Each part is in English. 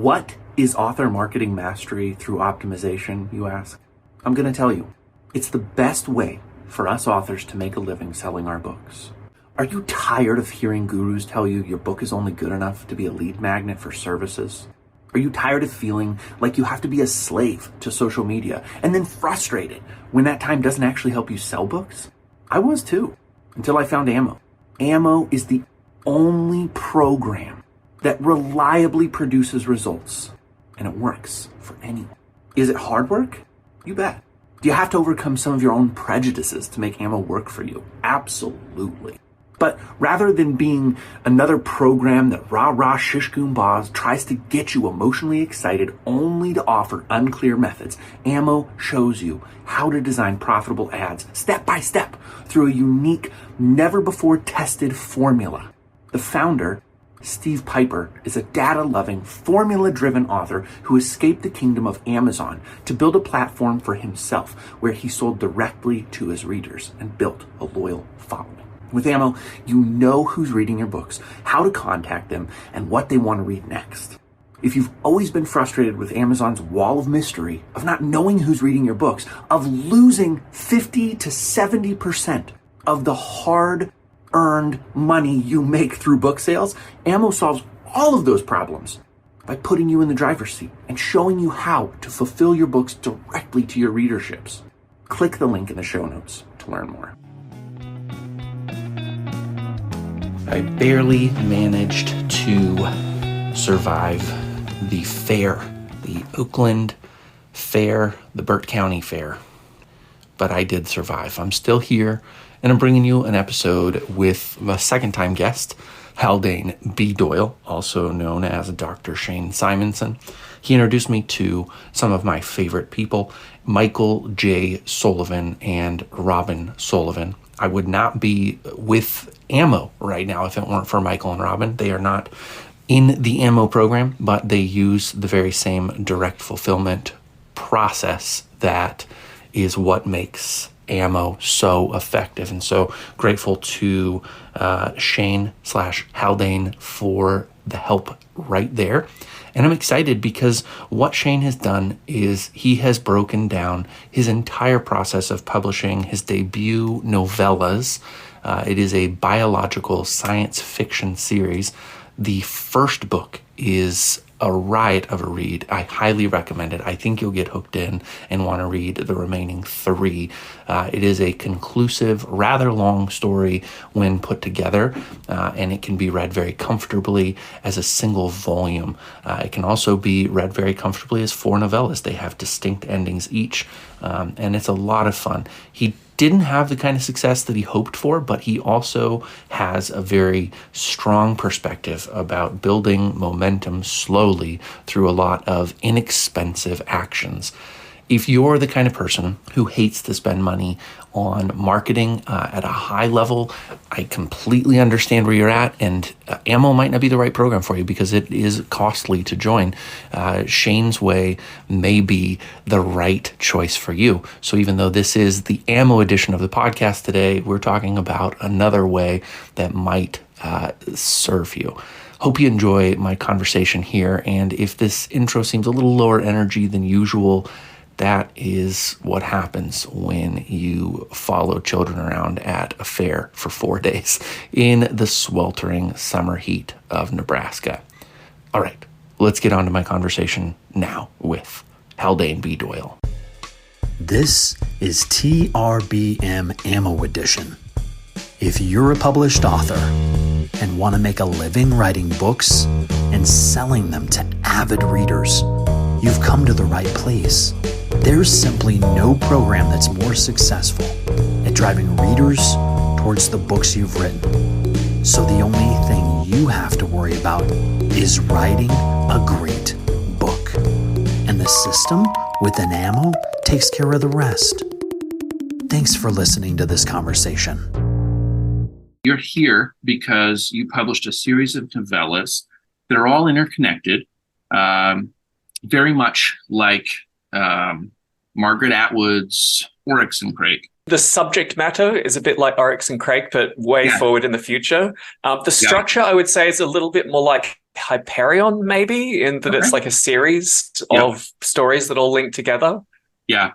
What is author marketing mastery through optimization, you ask? I'm going to tell you. It's the best way for us authors to make a living selling our books. Are you tired of hearing gurus tell you your book is only good enough to be a lead magnet for services? Are you tired of feeling like you have to be a slave to social media and then frustrated when that time doesn't actually help you sell books? I was too, until I found Ammo. Ammo is the only program that reliably produces results, and it works for anyone. Is it hard work? You bet. Do you have to overcome some of your own prejudices to make Ammo work for you? Absolutely. But rather than being another program that rah-rah shish-goom-bahs tries to get you emotionally excited only to offer unclear methods, Ammo shows you how to design profitable ads step by step through a unique, never-before-tested formula. The founder, Steve Piper, is a data-loving, formula-driven author who escaped the kingdom of Amazon to build a platform for himself where he sold directly to his readers and built a loyal following. With Ammo, you know who's reading your books, how to contact them, and what they want to read next. If you've always been frustrated with Amazon's wall of mystery, of not knowing who's reading your books, of losing 50 to 70% of the hard-earned money you make through book sales, Ammo solves all of those problems by putting you in the driver's seat and showing you how to fulfill your books directly to your readerships. Click the link in the show notes to learn more. I barely managed to survive the fair, the Oakland Fair, the Burt County Fair. But I did survive. I'm still here, and I'm bringing you an episode with a second-time guest, Haldane B. Doyle, also known as Dr. Shane Simonson. He introduced me to some of my favorite people, Michael J. Sullivan and Robin Sullivan. I would not be with Ammo right now if it weren't for Michael and Robin. They are not in the Ammo program, but they use the very same direct fulfillment process that is what makes Ammo so effective. And so grateful to Shane/Haldane for the help right there. And I'm excited because what Shane has done is he has broken down his entire process of publishing his debut novellas. It is a biological science fiction series. The first book is a riot of a read. I highly recommend it. I think you'll get hooked in and want to read the remaining 3. It is a conclusive, rather long story when put together, and it can be read very comfortably as a single volume. It can also be read very comfortably as 4 novellas. They have distinct endings each, and it's a lot of fun. He didn't have the kind of success that he hoped for, but he also has a very strong perspective about building momentum slowly through a lot of inexpensive actions. If you're the kind of person who hates to spend money on marketing at a high level, I completely understand where you're at, and Ammo might not be the right program for you because it is costly to join. Shane's way may be the right choice for you. So even though this is the Ammo edition of the podcast today, we're talking about another way that might serve you. Hope you enjoy my conversation here, and if this intro seems a little lower energy than usual, that is what happens when you follow children around at a fair for 4 days in the sweltering summer heat of Nebraska. All right, let's get on to my conversation now with Haldane B. Doyle. This is TRBM Ammo Edition. If you're a published author and want to make a living writing books and selling them to avid readers, you've come to the right place. There's simply no program that's more successful at driving readers towards the books you've written. So the only thing you have to worry about is writing a great book. And the system within Ammo takes care of the rest. Thanks for listening to this conversation. You're here because you published a series of novellas that are all interconnected, very much like Margaret Atwood's Oryx and Crake. The subject matter is a bit like Oryx and Crake, but way forward in the future. The structure, I would say, is a little bit more like Hyperion, maybe, in that it's like a series of stories that all link together. Yeah.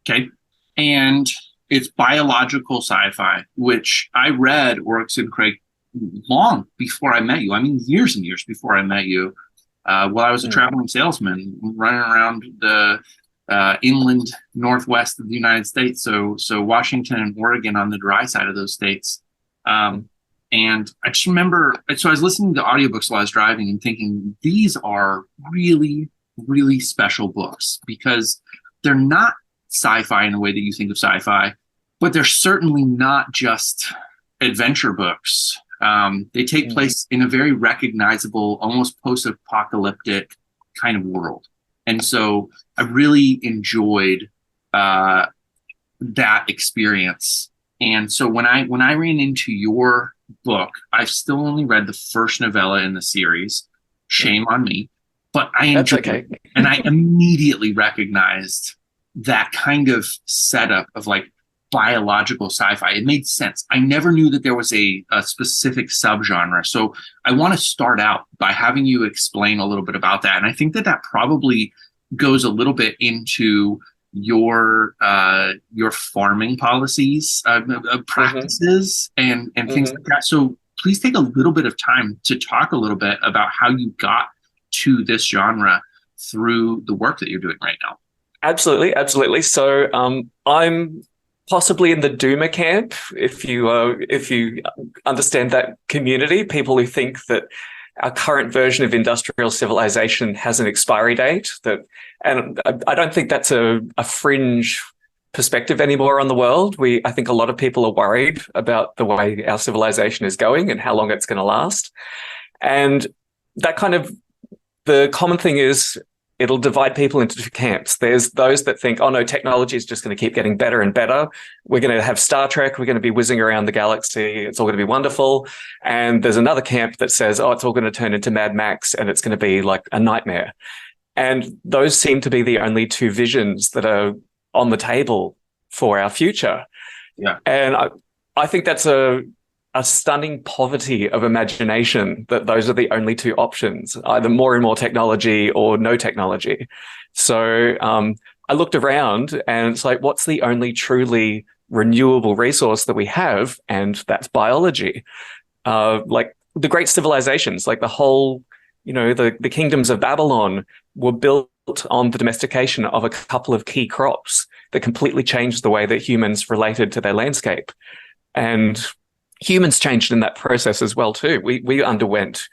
Okay. And it's biological sci-fi, which I read Oryx and Craig long before I met you. I mean, years and years before I met you. While I was a traveling salesman running around the inland northwest of the United States, so Washington and Oregon on the dry side of those states. And I just remember, so I was listening to audiobooks while I was driving and thinking, these are really, really special books because they're not sci-fi in the way that you think of sci-fi, but they're certainly not just adventure books. They take place in a very recognizable, almost post-apocalyptic kind of world. And so I really enjoyed that experience. And so when I ran into your book, I've still only read the first novella in the series. Shame on me. But I enjoyed it. And I immediately recognized that kind of setup of like biological sci-fi. It made sense. I never knew that there was a specific subgenre. So I want to start out by having you explain a little bit about that. And I think that probably goes a little bit into your farming policies, practices, and things like that. So please take a little bit of time to talk a little bit about how you got to this genre through the work that you're doing right now. Absolutely. So I'm possibly in the doomer camp, if you understand that community, people who think that our current version of industrial civilization has an expiry date. And I don't think that's a fringe perspective anymore on the world. I think a lot of people are worried about the way our civilization is going and how long it's going to last. And that kind of, the common thing is, it'll divide people into two camps. There's those that think, oh no, technology is just going to keep getting better and better. We're going to have Star Trek. We're going to be whizzing around the galaxy. It's all going to be wonderful. And there's another camp that says, oh, it's all going to turn into Mad Max and it's going to be like a nightmare. And those seem to be the only two visions that are on the table for our future. Yeah. And I think that's a stunning poverty of imagination that those are the only two options, either more and more technology or no technology. So I looked around and it's like, what's the only truly renewable resource that we have? And that's biology. Like the great civilizations, like the whole, the kingdoms of Babylon were built on the domestication of a couple of key crops that completely changed the way that humans related to their landscape. And humans changed in that process as well too. We underwent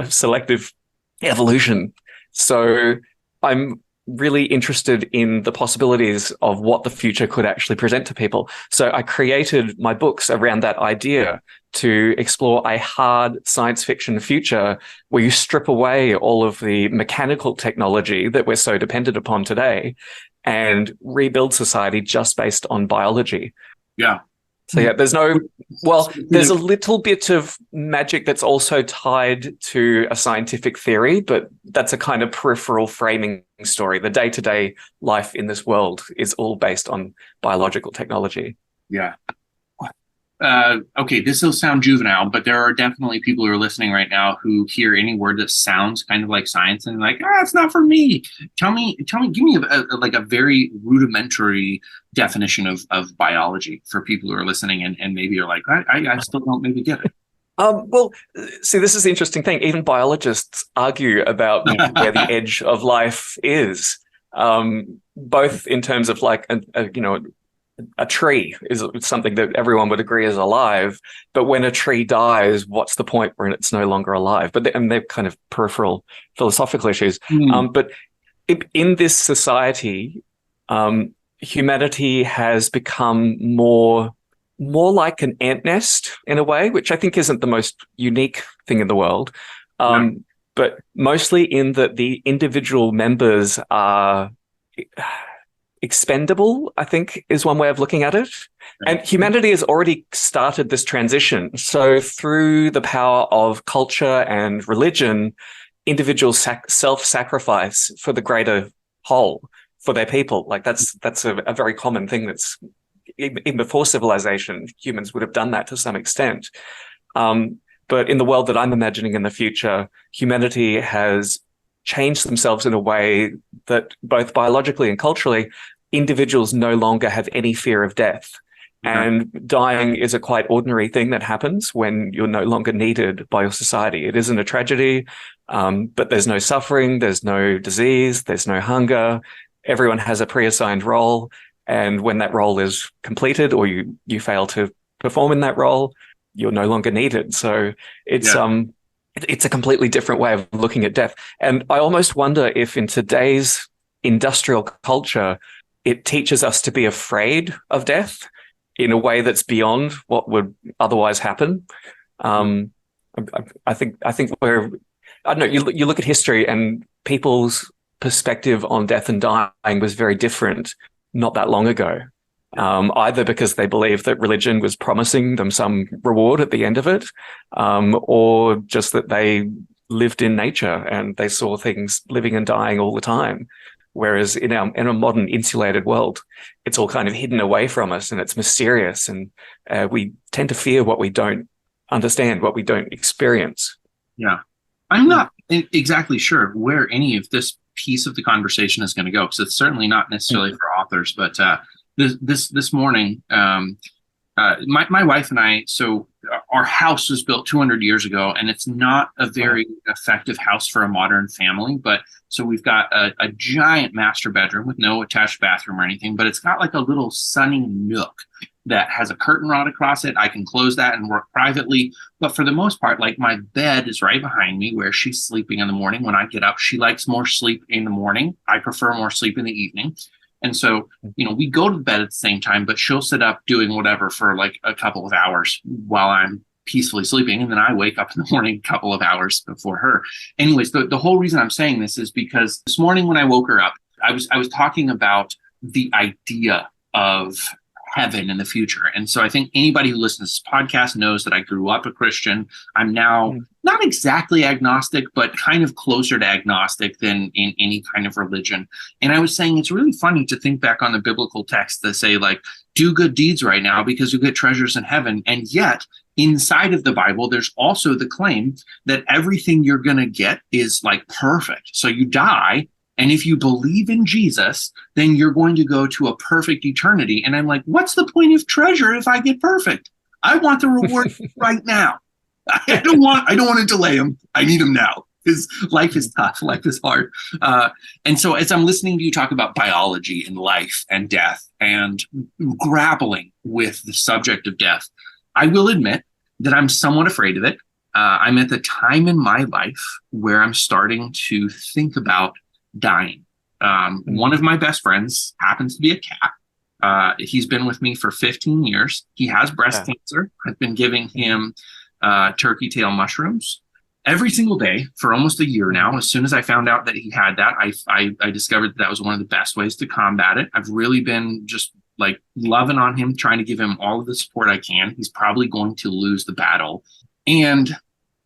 selective evolution. So I'm really interested in the possibilities of what the future could actually present to people. So I created my books around that idea to explore a hard science fiction future where you strip away all of the mechanical technology that we're so dependent upon today and rebuild society just based on biology. Yeah. So yeah, there's a little bit of magic that's also tied to a scientific theory, but that's a kind of peripheral framing story. The day-to-day life in this world is all based on biological technology. Yeah. Okay, this will sound juvenile, but there are definitely people who are listening right now who hear any word that sounds kind of like science and like, it's not for me. Give me a very rudimentary definition of biology for people who are listening and maybe are like, I still don't maybe get it. Well, see, this is the interesting thing. Even biologists argue about where the edge of life is, both in terms of like, a tree is something that everyone would agree is alive, but when a tree dies, what's the point when it's no longer alive? But they're kind of peripheral philosophical issues. But in this society, humanity has become more like an ant nest in a way, which I think isn't the most unique thing in the world. But mostly in that the individual members are expendable, I think, is one way of looking at it. And humanity has already started this transition. So through the power of culture and religion, individuals self-sacrifice for the greater whole, for their people. Like that's a very common thing. That's even before civilization, humans would have done that to some extent. But in the world that I'm imagining in the future, humanity has changed themselves in a way that both biologically and culturally, individuals no longer have any fear of death. And dying is a quite ordinary thing that happens when you're no longer needed by your society. It isn't a tragedy, but there's no suffering, there's no disease, there's no hunger. Everyone has a pre-assigned role. And when that role is completed or you fail to perform in that role, you're no longer needed. So it's a completely different way of looking at death. And I almost wonder if in today's industrial culture, it teaches us to be afraid of death in a way that's beyond what would otherwise happen. I think we're, I don't know, you look at history and people's perspective on death and dying was very different not that long ago. Either because they believed that religion was promising them some reward at the end of it, or just that they lived in nature and they saw things living and dying all the time. Whereas in a modern insulated world, it's all kind of hidden away from us and it's mysterious, and we tend to fear what we don't understand, what we don't experience. Yeah. I'm not exactly sure where any of this piece of the conversation is going to go, because it's certainly not necessarily for authors, but this morning, my wife and I, so our house was built 200 years ago, and it's not a very effective house for a modern family. But so we've got a giant master bedroom with no attached bathroom or anything, but it's got like a little sunny nook that has a curtain rod across it. I can close that and work privately. But for the most part, like my bed is right behind me where she's sleeping in the morning. When I get up, she likes more sleep in the morning. I prefer more sleep in the evening. And so, we go to bed at the same time, but she'll sit up doing whatever for like a couple of hours while I'm peacefully sleeping. And then I wake up in the morning a couple of hours before her. Anyways, the whole reason I'm saying this is because this morning when I woke her up, I was talking about the idea of heaven in the future. And so I think anybody who listens to this podcast knows that I grew up a Christian. I'm now not exactly agnostic, but kind of closer to agnostic than in any kind of religion. And I was saying it's really funny to think back on the biblical text that say, like, do good deeds right now because you get treasures in heaven. And yet inside of the Bible, there's also the claim that everything you're going to get is like perfect. So you die, and if you believe in Jesus, then you're going to go to a perfect eternity. And I'm like, what's the point of treasure if I get perfect? I want the reward right now. I don't want to delay them. I need them now because life is tough. Life is hard. And so as I'm listening to you talk about biology and life and death and grappling with the subject of death, I will admit that I'm somewhat afraid of it. I'm at the time in my life where I'm starting to think about dying. One of my best friends happens to be a cat. He's been with me for 15 years. He has breast cancer. I've been giving him turkey tail mushrooms every single day for almost a year now. As soon as I found out that he had that, I discovered that was one of the best ways to combat it. I've really been just like loving on him, trying to give him all of the support I can. He's probably going to lose the battle. And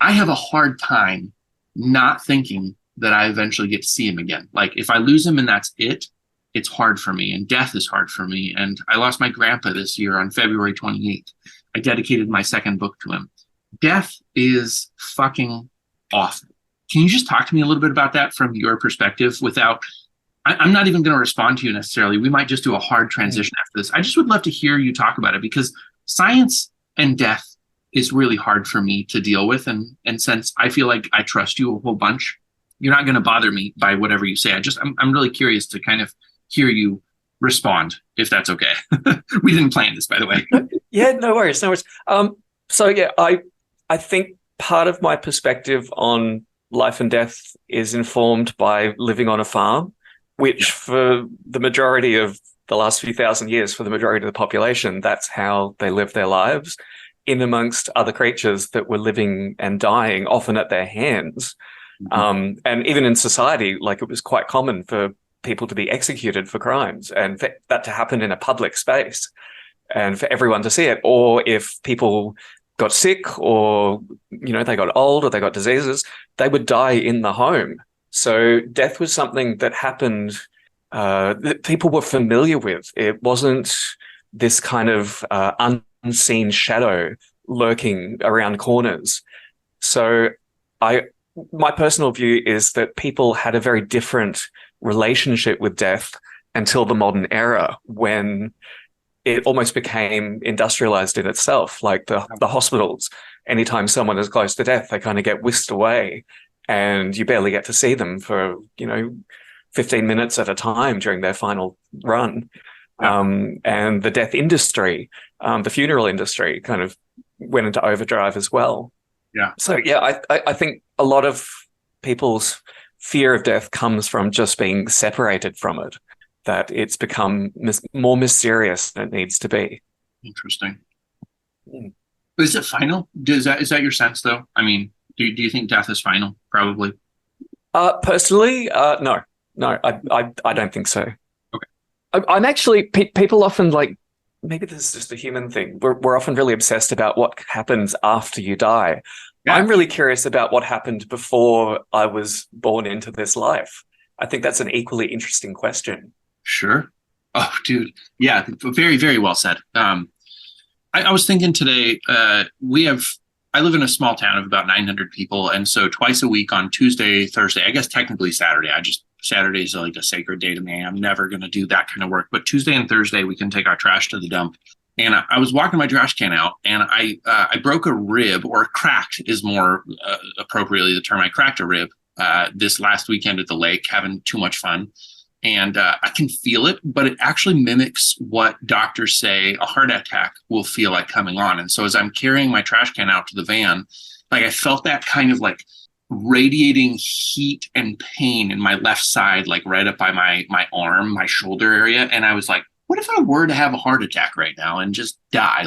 I have a hard time not thinking that I eventually get to see him again. Like if I lose him and that's it, it's hard for me, and death is hard for me. And I lost my grandpa this year on February 28th. I dedicated my second book to him. Death is fucking awful. Can you just talk to me a little bit about that from your perspective without, I'm not even going to respond to you necessarily. We might just do a hard transition after this. I just would love to hear you talk about it, because science and death is really hard for me to deal with. And since I feel like I trust you a whole bunch, you're not going to bother me by whatever you say. I'm really curious to kind of hear you respond, if that's okay. We didn't plan this, by the way. Yeah, no worries. So yeah, I think part of my perspective on life and death is informed by living on a farm, which for the majority of the last few thousand years, for the majority of the population, that's how they live their lives, in amongst other creatures that were living and dying, often at their hands. And even in society, like it was quite common for people to be executed for crimes, and for that to happen in a public space and for everyone to see it. Or if people got sick, or, they got old, or they got diseases, they would die in the home. So death was something that happened, that people were familiar with. It wasn't this kind of unseen shadow lurking around corners. So my personal view is that people had a very different relationship with death until the modern era, when it almost became industrialized in itself, like the hospitals. Anytime someone is close to death, they kind of get whisked away, and you barely get to see them for, 15 minutes at a time during their final run. And the death industry, the funeral industry kind of went into overdrive as well. Yeah. So, yeah, I think a lot of people's fear of death comes from just being separated from it, that it's become more mysterious than it needs to be. Interesting. Is it final? Is that your sense, though? I mean, do you think death is final? Probably. Personally, no, I don't think so. Okay. I'm actually, people often maybe this is just a human thing. We're often really obsessed about what happens after you die. Yeah. I'm really curious about what happened before I was born into this life. I think that's an equally interesting question. Sure. Oh, dude. Yeah. Very, very well said. I was thinking today, I live in a small town of about 900 people. And so twice a week on Tuesday, Thursday, I guess technically Saturday, Saturday is like a sacred day to me. I'm never going to do that kind of work. But Tuesday and Thursday, we can take our trash to the dump. And I was walking my trash can out, and I broke a rib, or cracked is more appropriately the term. I cracked a rib this last weekend at the lake, having too much fun. And I can feel it, but it actually mimics what doctors say a heart attack will feel like coming on. And so as I'm carrying my trash can out to the van, I felt that kind of radiating heat and pain in my left side, right up by my arm, my shoulder area. And I was like, what if I were to have a heart attack right now and just die?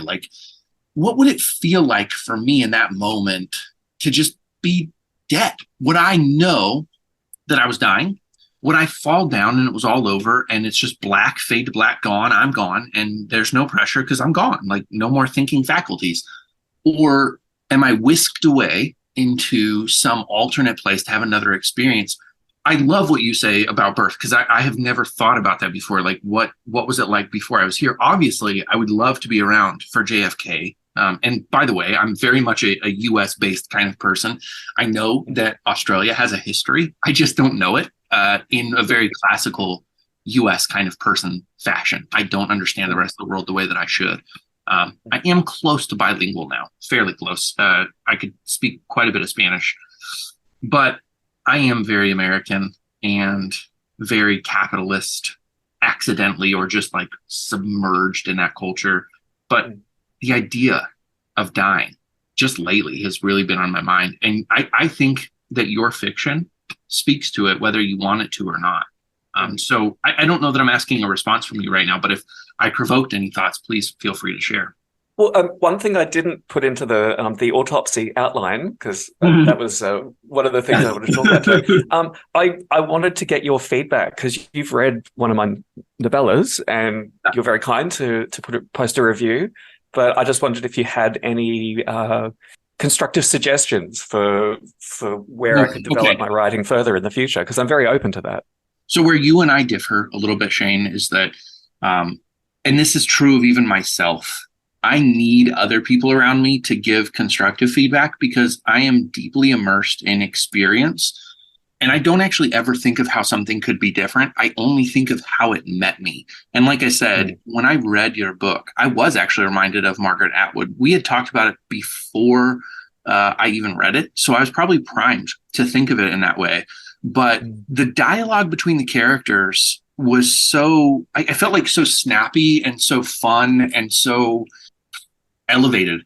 What would it feel like for me in that moment to just be dead? Would I know that I was dying? Would I fall down and it was all over and it's just black, fade to black, gone, I'm gone, and there's no pressure because I'm gone, no more thinking faculties? Or am I whisked away into some alternate place to have another experience? I love what you say about birth, because I have never thought about that before. What was it like before I was here? Obviously, I would love to be around for JFK. And by the way, I'm very much a US-based kind of person. I know that Australia has a history. I just don't know it in a very classical US kind of person fashion. I don't understand the rest of the world the way that I should. I am close to bilingual now, fairly close. I could speak quite a bit of Spanish, but I am very American and very capitalist, accidentally, or just submerged in that culture. But the idea of dying just lately has really been on my mind. And I think that your fiction speaks to it, whether you want it to or not. So I don't know that I'm asking a response from you right now, but if I provoked any thoughts, please feel free to share. Well, one thing I didn't put into the autopsy outline, because that was one of the things I wanted to talk about today. I wanted to get your feedback, because you've read one of my novellas, and you're very kind to post a review. But I just wondered if you had any constructive suggestions for where I could develop my writing further in the future, because I'm very open to that. So where you and I differ a little bit, Shane, is that, and this is true of even myself, I need other people around me to give constructive feedback, because I am deeply immersed in experience. And I don't actually ever think of how something could be different. I only think of how it met me. And like I said, when I read your book, I was actually reminded of Margaret Atwood. We had talked about it before I even read it. So I was probably primed to think of it in that way. But the dialogue between the characters was so, I felt so snappy and so fun and so elevated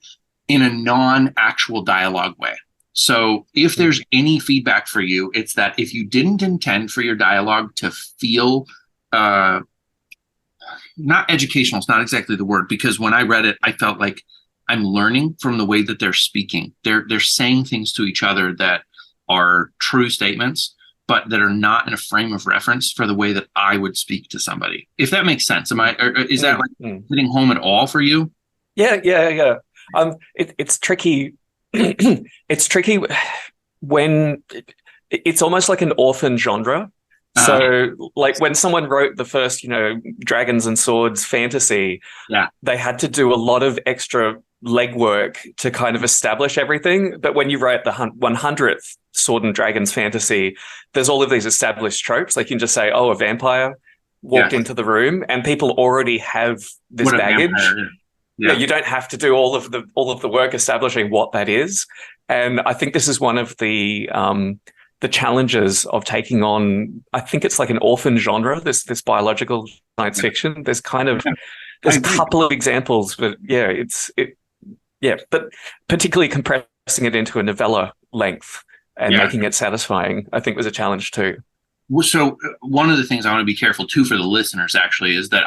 in a non-actual dialogue way. So if there's any feedback for you, it's that if you didn't intend for your dialogue to feel not educational, it's not exactly the word, because when I read it, I felt like I'm learning from the way that they're speaking. They're saying things to each other that are true statements, but that are not in a frame of reference for the way that I would speak to somebody. If that makes sense. Is that hitting home at all for you? Yeah. It's tricky. It's tricky when it's almost like an orphan genre. So when someone wrote the first, dragons and swords fantasy, they had to do a lot of extra legwork to kind of establish everything. But when you write the 100th Sword and Dragons fantasy, there's all of these established tropes. Like you can just say, oh, a vampire walked into the room, and people already have this baggage. Yeah, you don't have to do all of the work establishing what that is. And I think this is one of the challenges of taking on, I think it's like an orphan genre, this biological science fiction. There's there's a couple of examples, but but particularly compressing it into a novella length and making it satisfying, I think was a challenge too. So one of the things I want to be careful too for the listeners actually is that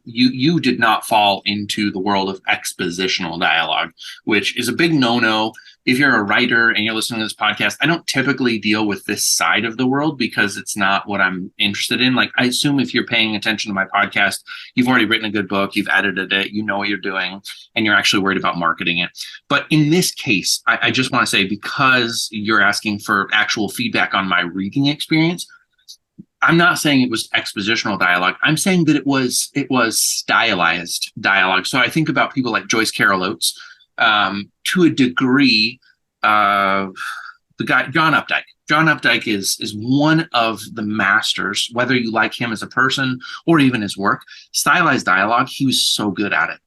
you did not fall into the world of expositional dialogue, which is a big no-no. If you're a writer and you're listening to this podcast, I don't typically deal with this side of the world because it's not what I'm interested in. Like, I assume if you're paying attention to my podcast, you've already written a good book, you've edited it, you know what you're doing, and you're actually worried about marketing it. But in this case, I just want to say, because you're asking for actual feedback on my reading experience, I'm not saying it was expositional dialogue. I'm saying that it was stylized dialogue. So I think about people like Joyce Carol Oates, to a degree. The guy John Updike. John Updike is one of the masters, whether you like him as a person or even his work. Stylized dialogue, he was so good at it,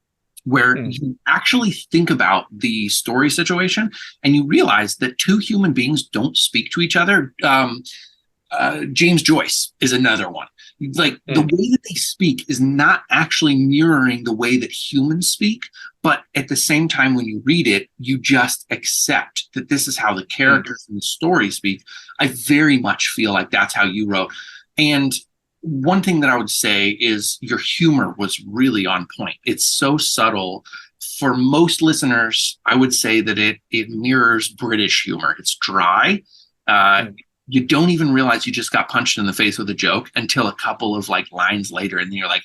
where you actually think about the story situation and you realize that two human beings don't speak to each other. James Joyce is another one. Like, the way that they speak is not actually mirroring the way that humans speak, but at the same time, when you read it, you just accept that this is how the characters in the story speak. I very much feel like that's how you wrote. And one thing that I would say is your humor was really on point. It's so subtle. For most listeners, I would say that it mirrors British humor. It's dry. You don't even realize you just got punched in the face with a joke until a couple of lines later, and then you're like,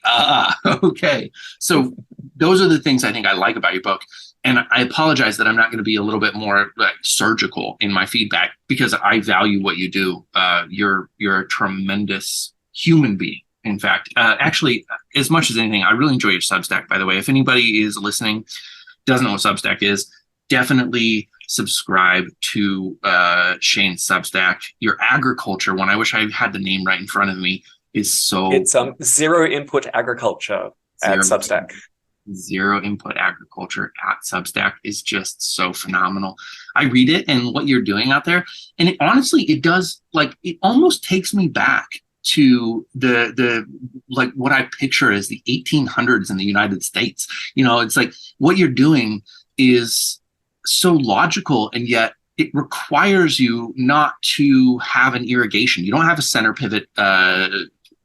okay. So those are the things I think I like about your book. And I apologize that I'm not going to be a little bit more surgical in my feedback, because I value what you do. You're a tremendous human being. In fact, actually, as much as anything, I really enjoy your Substack, by the way. If anybody is listening, doesn't know what Substack is, definitely subscribe to Shane's Substack. Your agriculture one, I wish I had the name right in front of me, is so... It's Zero Input Agriculture at Substack. Zero Input Agriculture at Substack is just so phenomenal. I read it and what you're doing out there, and it does, it almost takes me back to the what I picture as the 1800s in the United States. It's like what you're doing is so logical, and yet it requires you not to have an irrigation. You don't have a center pivot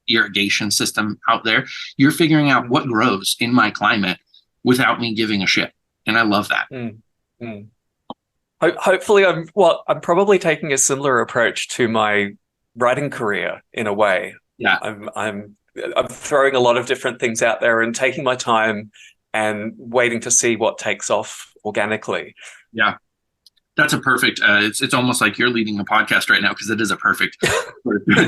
irrigation system out there. You're figuring out what grows in my climate without me giving a shit. And I love that. Hopefully I'm probably taking a similar approach to my writing career in a way. Yeah. I'm throwing a lot of different things out there and taking my time and waiting to see what takes off organically. Yeah. That's a perfect, it's almost like you're leading the podcast right now, because it is a perfect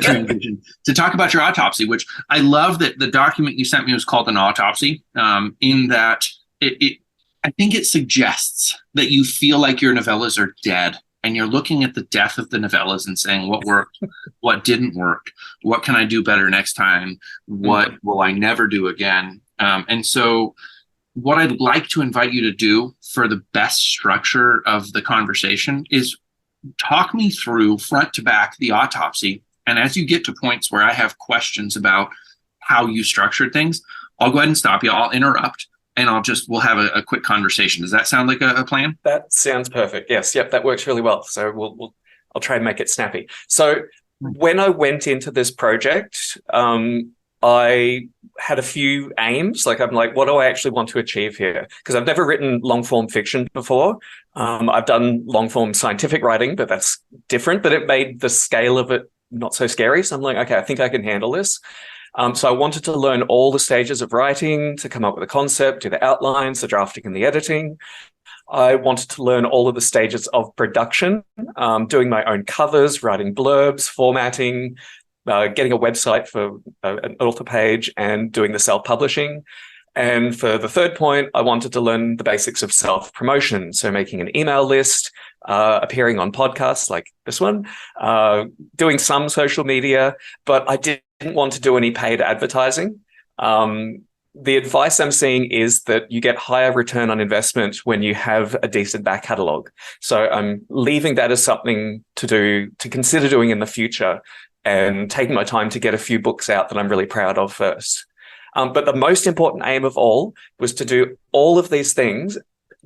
transition to talk about your autopsy, which I love that the document you sent me was called an autopsy, in that I think it suggests that you feel like your novellas are dead, and you're looking at the death of the novellas and saying, what worked, what didn't work, what can I do better next time, what will I never do again? And so what I'd like to invite you to do for the best structure of the conversation is talk me through front to back the autopsy. And as you get to points where I have questions about how you structured things, I'll go ahead and stop you. I'll interrupt, and we'll have a quick conversation. Does that sound like a plan? That sounds perfect. Yes. Yep. That works really well. So I'll try and make it snappy. So when I went into this project, I had a few aims. I'm like, what do I actually want to achieve here? Because I've never written long form fiction before. I've done long form scientific writing, but that's different. But it made the scale of it not so scary. So I'm like, okay, I think I can handle this. So I wanted to learn all the stages of writing, to come up with a concept, do the outlines, the drafting and the editing. I wanted to learn all of the stages of production, doing my own covers, writing blurbs, formatting, getting a website for an author page, and doing the self-publishing. And for the third point, I wanted to learn the basics of self-promotion. So making an email list, appearing on podcasts like this one, doing some social media, but I didn't want to do any paid advertising. The advice I'm seeing is that you get higher return on investment when you have a decent back catalog. So I'm leaving that as something to consider doing in the future, and taking my time to get a few books out that I'm really proud of first. But the most important aim of all was to do all of these things,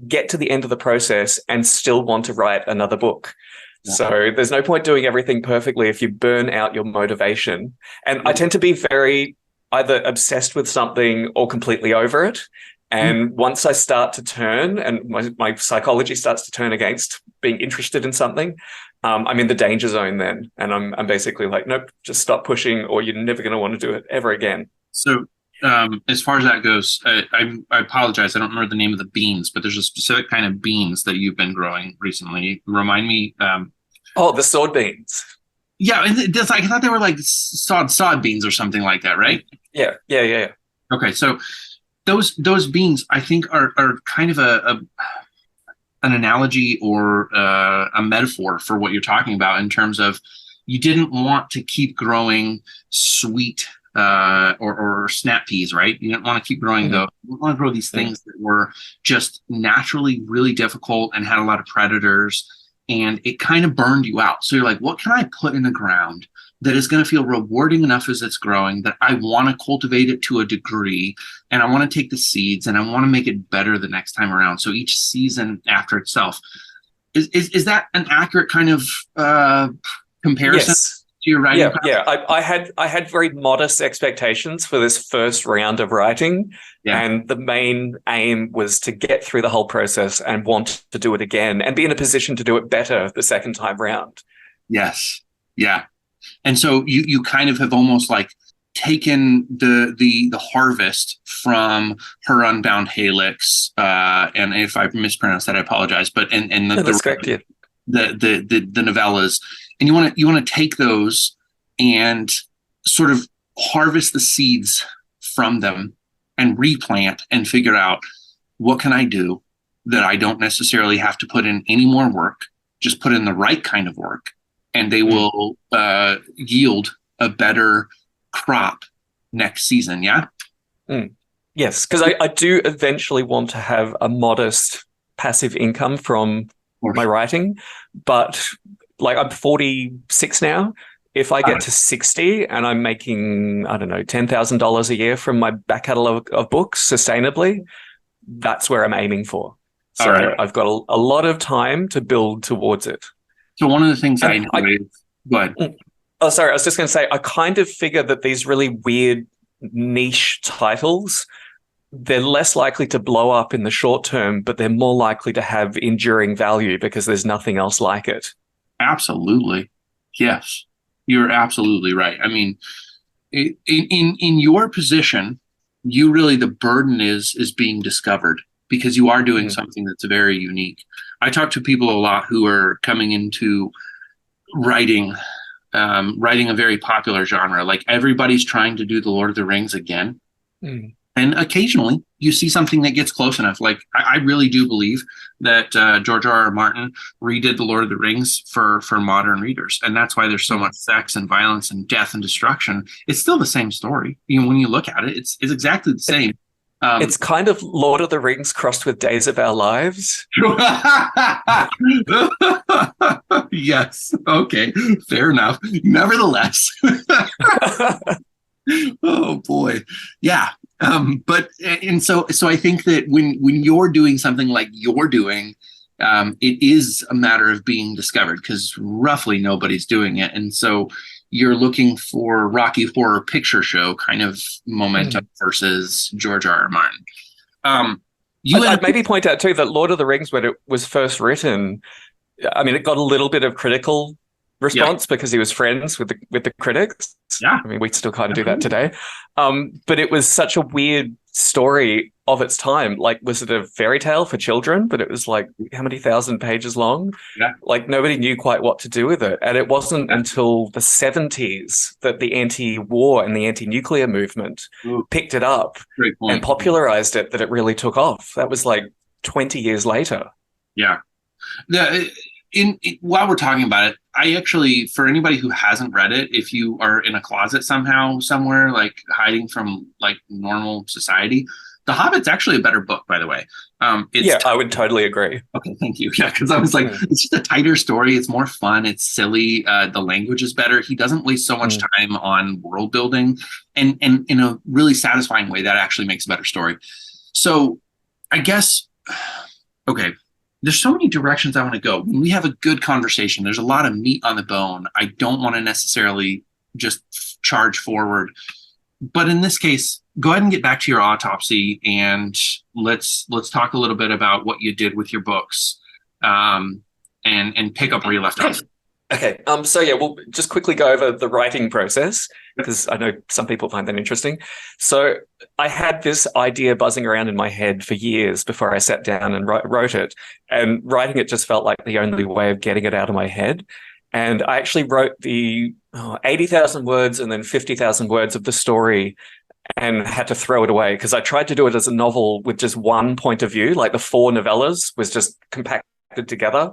get to the end of the process, and still want to write another book. Yeah. So there's no point doing everything perfectly if you burn out your motivation. And I tend to be very either obsessed with something or completely over it. And once I start to turn, and my psychology starts to turn against being interested in something, I'm in the danger zone then. And I'm basically like, nope, just stop pushing, or you're never going to want to do it ever again. So as far as that goes, I apologize. I don't remember the name of the beans, but there's a specific kind of beans that you've been growing recently. Remind me. The sword beans. Yeah, it's like, I thought they were like sod beans or something like that, right? Yeah. Okay, so those beans, I think, are kind of an analogy or a metaphor for what you're talking about, in terms of you didn't want to keep growing sweet or snap peas, right? You didn't want to keep growing those. You want to grow these things that were just naturally really difficult and had a lot of predators, and it kind of burned you out. So you're like, what can I put in the ground that is going to feel rewarding enough as it's growing, that I want to cultivate it to a degree, and I want to take the seeds and I want to make it better the next time around. So each season after itself. Is that an accurate kind of comparison? Yes. To your writing? Yeah. I had very modest expectations for this first round of writing, and the main aim was to get through the whole process and want to do it again and be in a position to do it better the second time round. Yes. Yeah. And so you kind of have almost like taken the harvest from Her Unbound Helix, and if I mispronounced that, I apologize. But the novellas, and you want to take those and sort of harvest the seeds from them and replant and figure out, what can I do that I don't necessarily have to put in any more work, just put in the right kind of work, and they will yield a better crop next season. Yeah. Yes, because I do eventually want to have a modest passive income from my writing, but like, I'm 46 now. If I get to 60 and I'm making, I don't know, $10,000 a year from my back catalog of books sustainably, that's where I'm aiming for. So I've got a lot of time to build towards it. So one of the things I go ahead. Oh, sorry. I was just going to say, I kind of figure that these really weird niche titles, they're less likely to blow up in the short term, but they're more likely to have enduring value because there's nothing else like it. Absolutely. Yes, you're absolutely right. I mean, in your position, you really, the burden is being discovered, because you are doing something that's very unique. I talk to people a lot who are coming into writing a very popular genre. Like, everybody's trying to do the Lord of the Rings again. And occasionally you see something that gets close enough. Like, I really do believe that George R.R. Martin redid the Lord of the Rings for modern readers. And that's why there's so much sex and violence and death and destruction. It's still the same story. You know, when you look at it, it's exactly the same. It's kind of Lord of the Rings crossed with Days of Our Lives. Yes. Okay. Fair enough. Nevertheless. Oh boy. Yeah. So I think that when you're doing something like you're doing, it is a matter of being discovered, because roughly nobody's doing it. And so you're looking for Rocky Horror Picture Show kind of momentum versus George R.R. Martin. I'd maybe point out too that Lord of the Rings, when it was first written, I mean, it got a little bit of critical response because he was friends with the critics. Yeah. I mean, we still kind of do that today. But it was such a weird story of its time. Like, was it a fairy tale for children? But it was like how many thousand pages long? Yeah. Like nobody knew quite what to do with it. And it wasn't until the 70s that the anti-war and the anti-nuclear movement picked it up and popularized it that it really took off. That was like 20 years later. Yeah. While we're talking about it, I actually, for anybody who hasn't read it, if you are in a closet somehow, somewhere, like hiding from like normal society, The Hobbit's actually a better book, by the way. I would totally agree. Okay, thank you. Yeah, because I was like, it's just a tighter story. It's more fun. It's silly. The language is better. He doesn't waste so much time on world building, and in a really satisfying way that actually makes a better story. So I guess, okay, there's so many directions I want to go. When we have a good conversation, there's a lot of meat on the bone. I don't want to necessarily just charge forward. But in this case, go ahead and get back to your autopsy, and let's talk a little bit about what you did with your books, and pick up where you left off. Okay. We'll just quickly go over the writing process because I know some people find that interesting. So I had this idea buzzing around in my head for years before I sat down and wrote it, and writing it just felt like the only way of getting it out of my head. And I actually wrote the 80,000 words and then 50,000 words of the story and had to throw it away because I tried to do it as a novel with just one point of view, like the 4 novellas was just compacted together.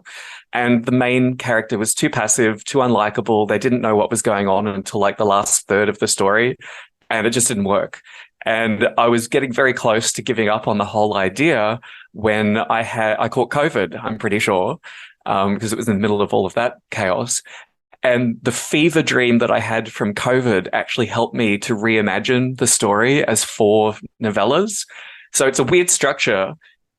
And the main character was too passive, too unlikable. They didn't know what was going on until like the last third of the story, and it just didn't work. And I was getting very close to giving up on the whole idea when I caught COVID, I'm pretty sure, because it was in the middle of all of that chaos. And the fever dream that I had from COVID actually helped me to reimagine the story as 4 novellas. So it's a weird structure.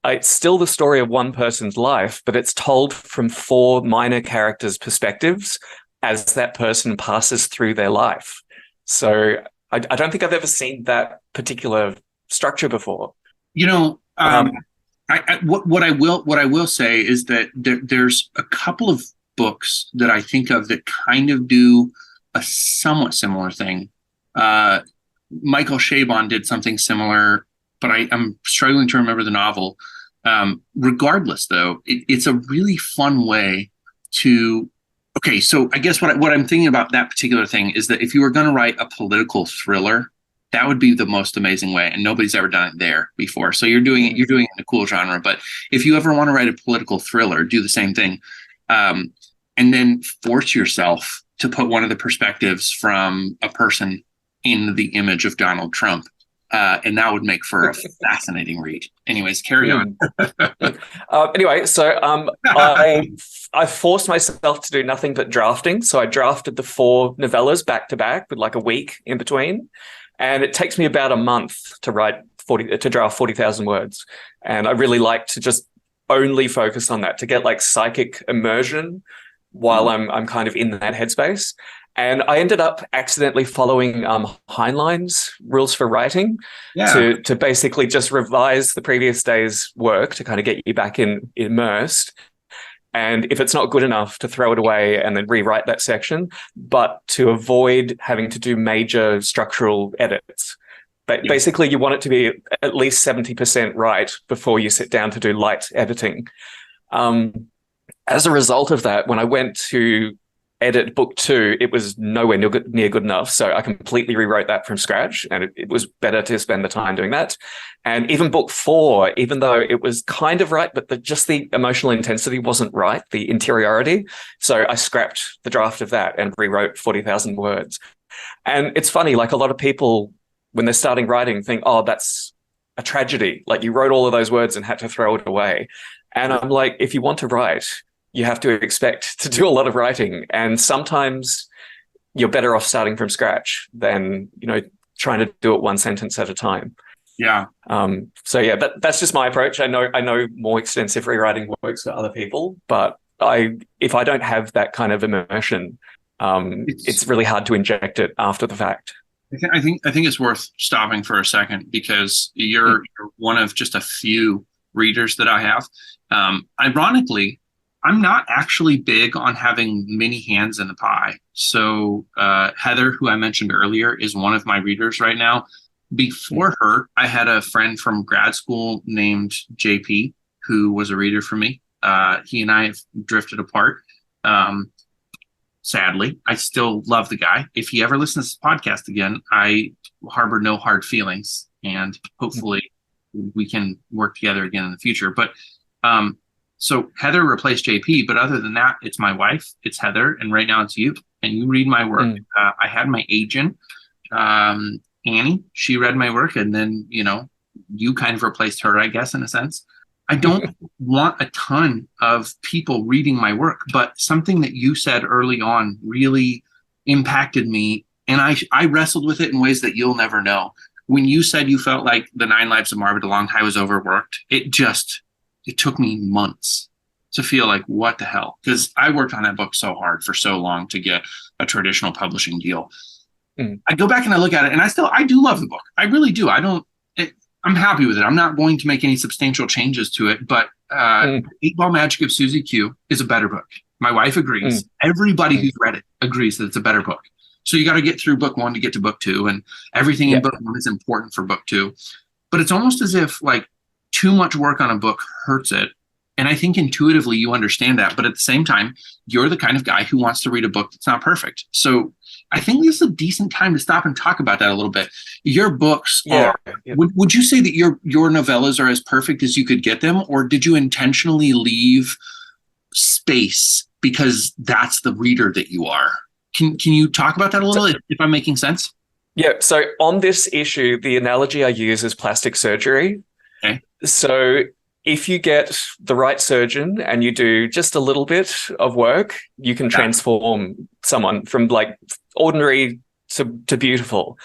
It's still the story of one person's life, but it's told from 4 minor characters' perspectives as that person passes through their life. So I don't think I've ever seen that particular structure before. You know, what I will say is that there's a couple of books that I think of that kind of do a somewhat similar thing. Michael Chabon did something similar, but I'm struggling to remember the novel. Regardless, though, it's a really fun way to. Okay, so I guess what I'm thinking about that particular thing is that if you were going to write a political thriller, that would be the most amazing way, and nobody's ever done it there before. So you're doing it in a cool genre. But if you ever want to write a political thriller, do the same thing, and then force yourself to put one of the perspectives from a person in the image of Donald Trump, and that would make for a fascinating read. Anyways, carry on. Anyway, so I forced myself to do nothing but drafting. So I drafted the 4 novellas back to back with like a week in between. And it takes me about a month to draft 40,000 words. And I really like to just only focus on that to get like psychic immersion while I'm kind of in that headspace. And I ended up accidentally following Heinlein's rules for writing to basically just revise the previous day's work to kind of get you back immersed. And if it's not good enough, to throw it away and then rewrite that section, but to avoid having to do major structural edits. But basically, you want it to be at least 70% right before you sit down to do light editing. As a result of that, when I went to edit book 2, it was nowhere near good enough. So I completely rewrote that from scratch, and it was better to spend the time doing that. And even book 4, even though it was kind of right, but just the emotional intensity wasn't right, the interiority. So I scrapped the draft of that and rewrote 40,000 words. And it's funny, like a lot of people, when they're starting writing, think, oh, that's a tragedy. Like you wrote all of those words and had to throw it away. And I'm like, if you want to write, you have to expect to do a lot of writing. And sometimes you're better off starting from scratch than, trying to do it one sentence at a time. Yeah. That's just my approach. I know more extensive rewriting works for other people, but if I don't have that kind of immersion, it's really hard to inject it after the fact. I think it's worth stopping for a second because you're one of just a few readers that I have. Ironically, I'm not actually big on having many hands in the pie. So Heather, who I mentioned earlier, is one of my readers right now. Before her, I had a friend from grad school named JP, who was a reader for me. He and I have drifted apart. Sadly, I still love the guy. If he ever listens to this podcast again, I harbor no hard feelings, and hopefully we can work together again in the future. But so Heather replaced JP, but other than that, it's my wife, it's Heather, and right now it's you. And you read my work. I had my agent, Annie. She read my work, and then you kind of replaced her, I guess, in a sense. I don't want a ton of people reading my work, but something that you said early on really impacted me, and I wrestled with it in ways that you'll never know. When you said you felt like the 9 Lives of Margaret DeLonghi was overworked, it took me months to feel like, what the hell? Because I worked on that book so hard for so long to get a traditional publishing deal. I go back and I look at it, and I do love the book. I really do. I'm happy with it. I'm not going to make any substantial changes to it, but 8-Ball Magic of Susie Q is a better book. My wife agrees. Everybody who's read it agrees that it's a better book. So you got to get through book 1 to get to book 2, and everything in book 1 is important for book 2. But it's almost as if like too much work on a book hurts it. And I think intuitively you understand that. But at the same time, you're the kind of guy who wants to read a book that's not perfect. So I think this is a decent time to stop and talk about that a little bit. Your books are, would you say that your novellas are as perfect as you could get them? Or did you intentionally leave space because that's the reader that you are? Can you talk about that a little, if I'm making sense? Yeah. So on this issue, the analogy I use is plastic surgery. Okay. So if you get the right surgeon and you do just a little bit of work, you can transform someone from like ordinary to beautiful.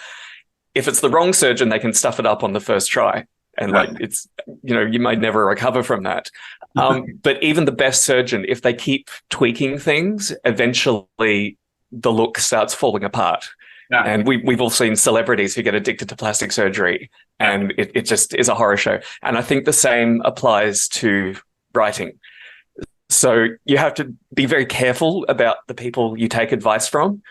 If it's the wrong surgeon, they can stuff it up on the first try. And like it's, you might never recover from that. But even the best surgeon, if they keep tweaking things, eventually the look starts falling apart. Yeah. And we've all seen celebrities who get addicted to plastic surgery, and it just is a horror show. And I think the same applies to writing. So you have to be very careful about the people you take advice from.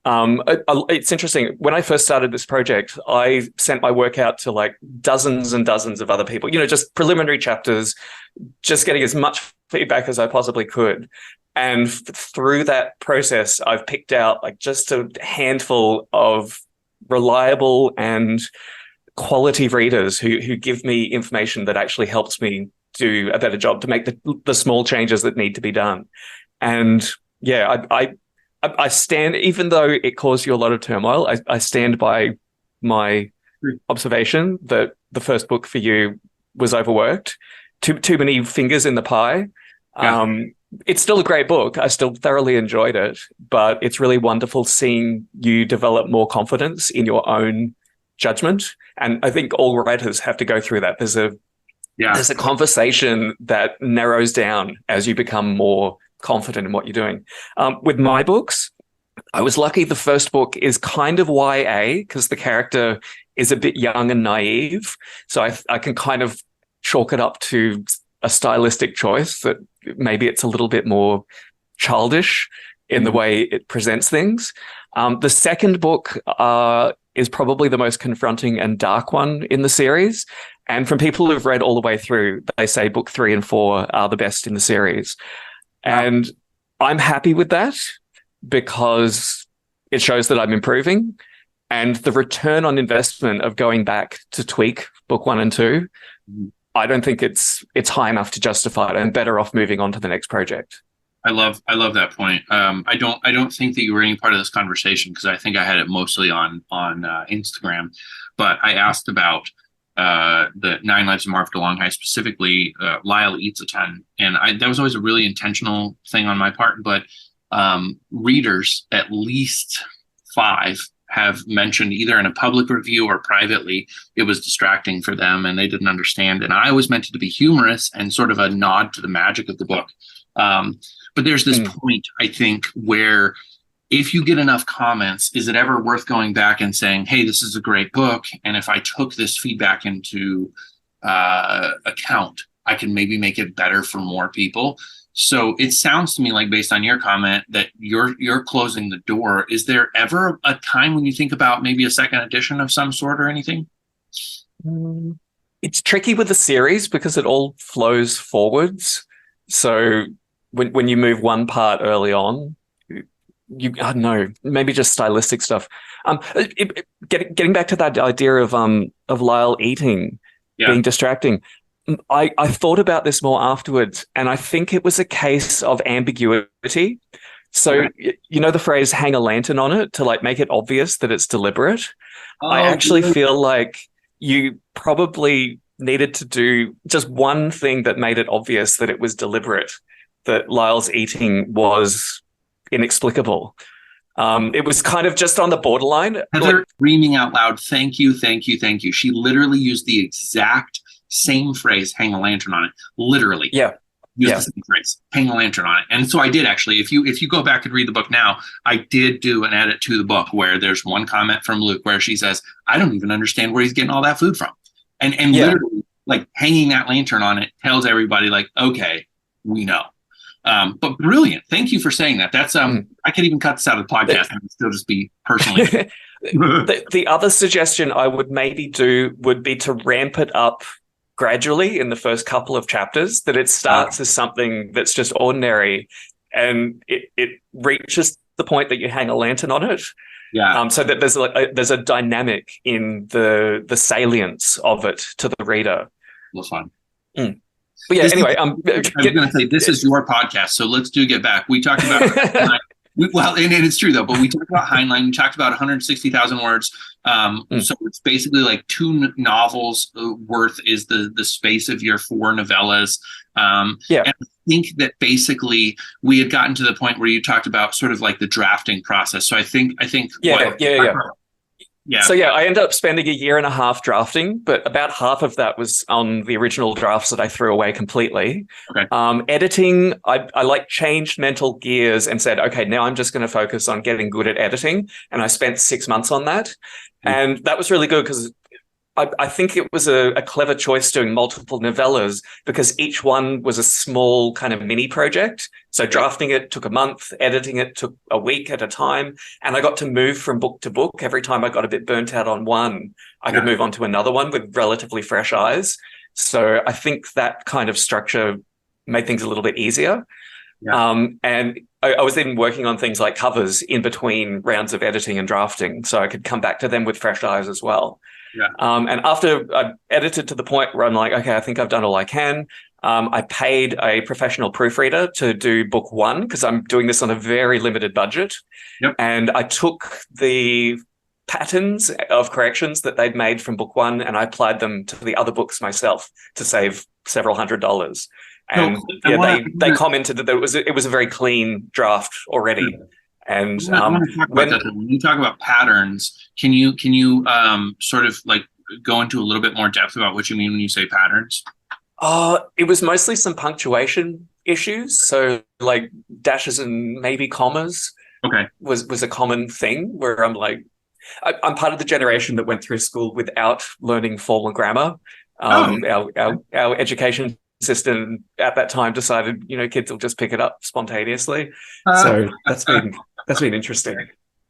It's interesting. When I first started this project, I sent my work out to like dozens and dozens of other people, just preliminary chapters, just getting as much feedback as I possibly could. And through that process, I've picked out like just a handful of reliable and quality readers who give me information that actually helps me do a better job to make the small changes that need to be done. And yeah, I stand, even though it caused you a lot of turmoil, I stand by my observation that the first book for you was overworked, too many fingers in the pie. Yeah. It's still a great book. I still thoroughly enjoyed it, but it's really wonderful seeing you develop more confidence in your own judgment. And I think all writers have to go through that. There's a conversation that narrows down as you become more confident in what you're doing. With my books, I was lucky the first book is kind of YA because the character is a bit young and naive. So I can kind of chalk it up to a stylistic choice that maybe it's a little bit more childish in the way it presents things. The second book is probably the most confronting and dark one in the series. And from people who've read all the way through, they say book 3 and 4 are the best in the series. And I'm happy with that because it shows that I'm improving. And the return on investment of going back to tweak book 1 and 2, I don't think it's high enough to justify it. I'm better off moving on to the next project. I love that point. I don't think that you were any part of this conversation because I think I had it mostly on Instagram, but I asked about the 9 Lives of Margaret DeLonghi, specifically Lyle Eats a Ton, and that was always a really intentional thing on my part. But readers, at least 5, have mentioned either in a public review or privately it was distracting for them and they didn't understand. And I was meant to be humorous and sort of a nod to the magic of the book. But there's this point, I think, where if you get enough comments, is it ever worth going back and saying, hey, this is a great book, and if I took this feedback into account, I can maybe make it better for more people? So it sounds to me like, based on your comment, that you're closing the door. Is there ever a time when you think about maybe a second edition of some sort or anything? It's tricky with the series because it all flows forwards. So when you move one part early on, I don't know, maybe just stylistic stuff. Getting back to that idea of Lyle eating being distracting. I thought about this more afterwards, and I think it was a case of ambiguity. So, you know, the phrase hang a lantern on it to like make it obvious that it's deliberate. I actually feel like you probably needed to do just one thing that made it obvious that it was deliberate, that Lyle's eating was inexplicable. It was kind of just on the borderline. Heather screaming out loud, thank you, thank you, thank you. She literally used the exact same phrase, hang a lantern on it. Literally. Used the same phrase, hang a lantern on it. And so I did actually, if you go back and read the book now, I did do an edit to the book where there's one comment from Luke where she says, I don't even understand where he's getting all that food from. And literally, like, hanging that lantern on it tells everybody, like, okay, we know. But brilliant. Thank you for saying that. That's I could even cut this out of the podcast and still just be personally. The other suggestion I would maybe do would be to ramp it up gradually in the first couple of chapters, that it starts as something that's just ordinary and it reaches the point that you hang a lantern on it. So that there's a dynamic in the salience of it to the reader. Well, fun. But yeah, anyway, I was going to say, this is your podcast, so let's get back. We talked about and it's true though, but we talked about Heinlein. We talked about 160,000 words. So it's basically like 2 novels worth is the space of your 4 novellas. And I think that basically we had gotten to the point where you talked about sort of like the drafting process. So I think. So I ended up spending 1.5 years drafting, but about half of that was on the original drafts that I threw away completely. Editing, I like changed mental gears and said, okay, now I'm just going to focus on getting good at editing. And I spent 6 months on that. And that was really good because I think it was a clever choice doing multiple novellas because each one was a small kind of mini project. So drafting it took a month, editing it took a week at a time. And I got to move from book to book. Every time I got a bit burnt out on one, I could move on to another one with relatively fresh eyes. So I think that kind of structure made things a little bit easier. And I was then working on things like covers in between rounds of editing and drafting. So I could come back to them with fresh eyes as well. And after I edited to the point where I'm like, okay, I think I've done all I can. I paid a professional proofreader to do book 1 because I'm doing this on a very limited budget. And I took the patterns of corrections that they'd made from book 1 and I applied them to the other books myself to save several $100s. And they commented that it was a very clean draft already. And I want to talk about that. When you talk about patterns, can you sort of like go into a little bit more depth about what you mean when you say patterns? It was mostly some punctuation issues. So like dashes and maybe commas was a common thing where I'm like, I'm part of the generation that went through school without learning formal grammar. Our education system at that time decided, kids will just pick it up spontaneously. So that's been interesting.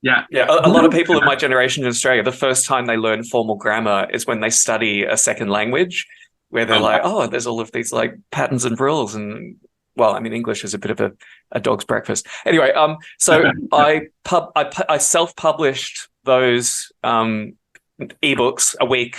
A lot of people of my generation in Australia, the first time they learn formal grammar is when they study a second language, where they're like, oh, there's all of these like patterns and rules. And well, I mean, English is a bit of a dog's breakfast. Anyway, so I self-published those ebooks a week,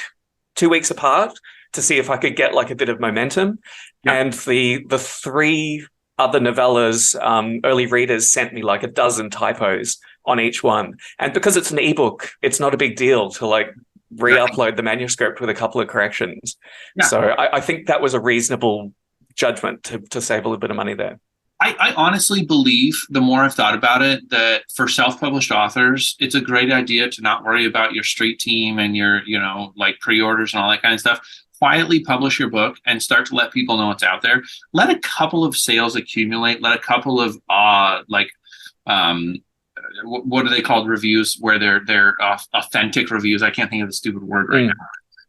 2 weeks apart to see if I could get like a bit of momentum. And the 3 other novellas, early readers sent me like 12 typos on each one. And because it's an ebook, it's not a big deal to like re-upload the manuscript with a couple of corrections. So I think that was a reasonable judgment to save a little bit of money there. I honestly believe, the more I've thought about it, that for self-published authors, it's a great idea to not worry about your street team and your, like pre-orders and all that kind of stuff. Quietly publish your book and start to let people know it's out there. Let a couple of sales accumulate. Let a couple of what are they called, reviews, where they're authentic reviews. I can't think of the stupid word right now.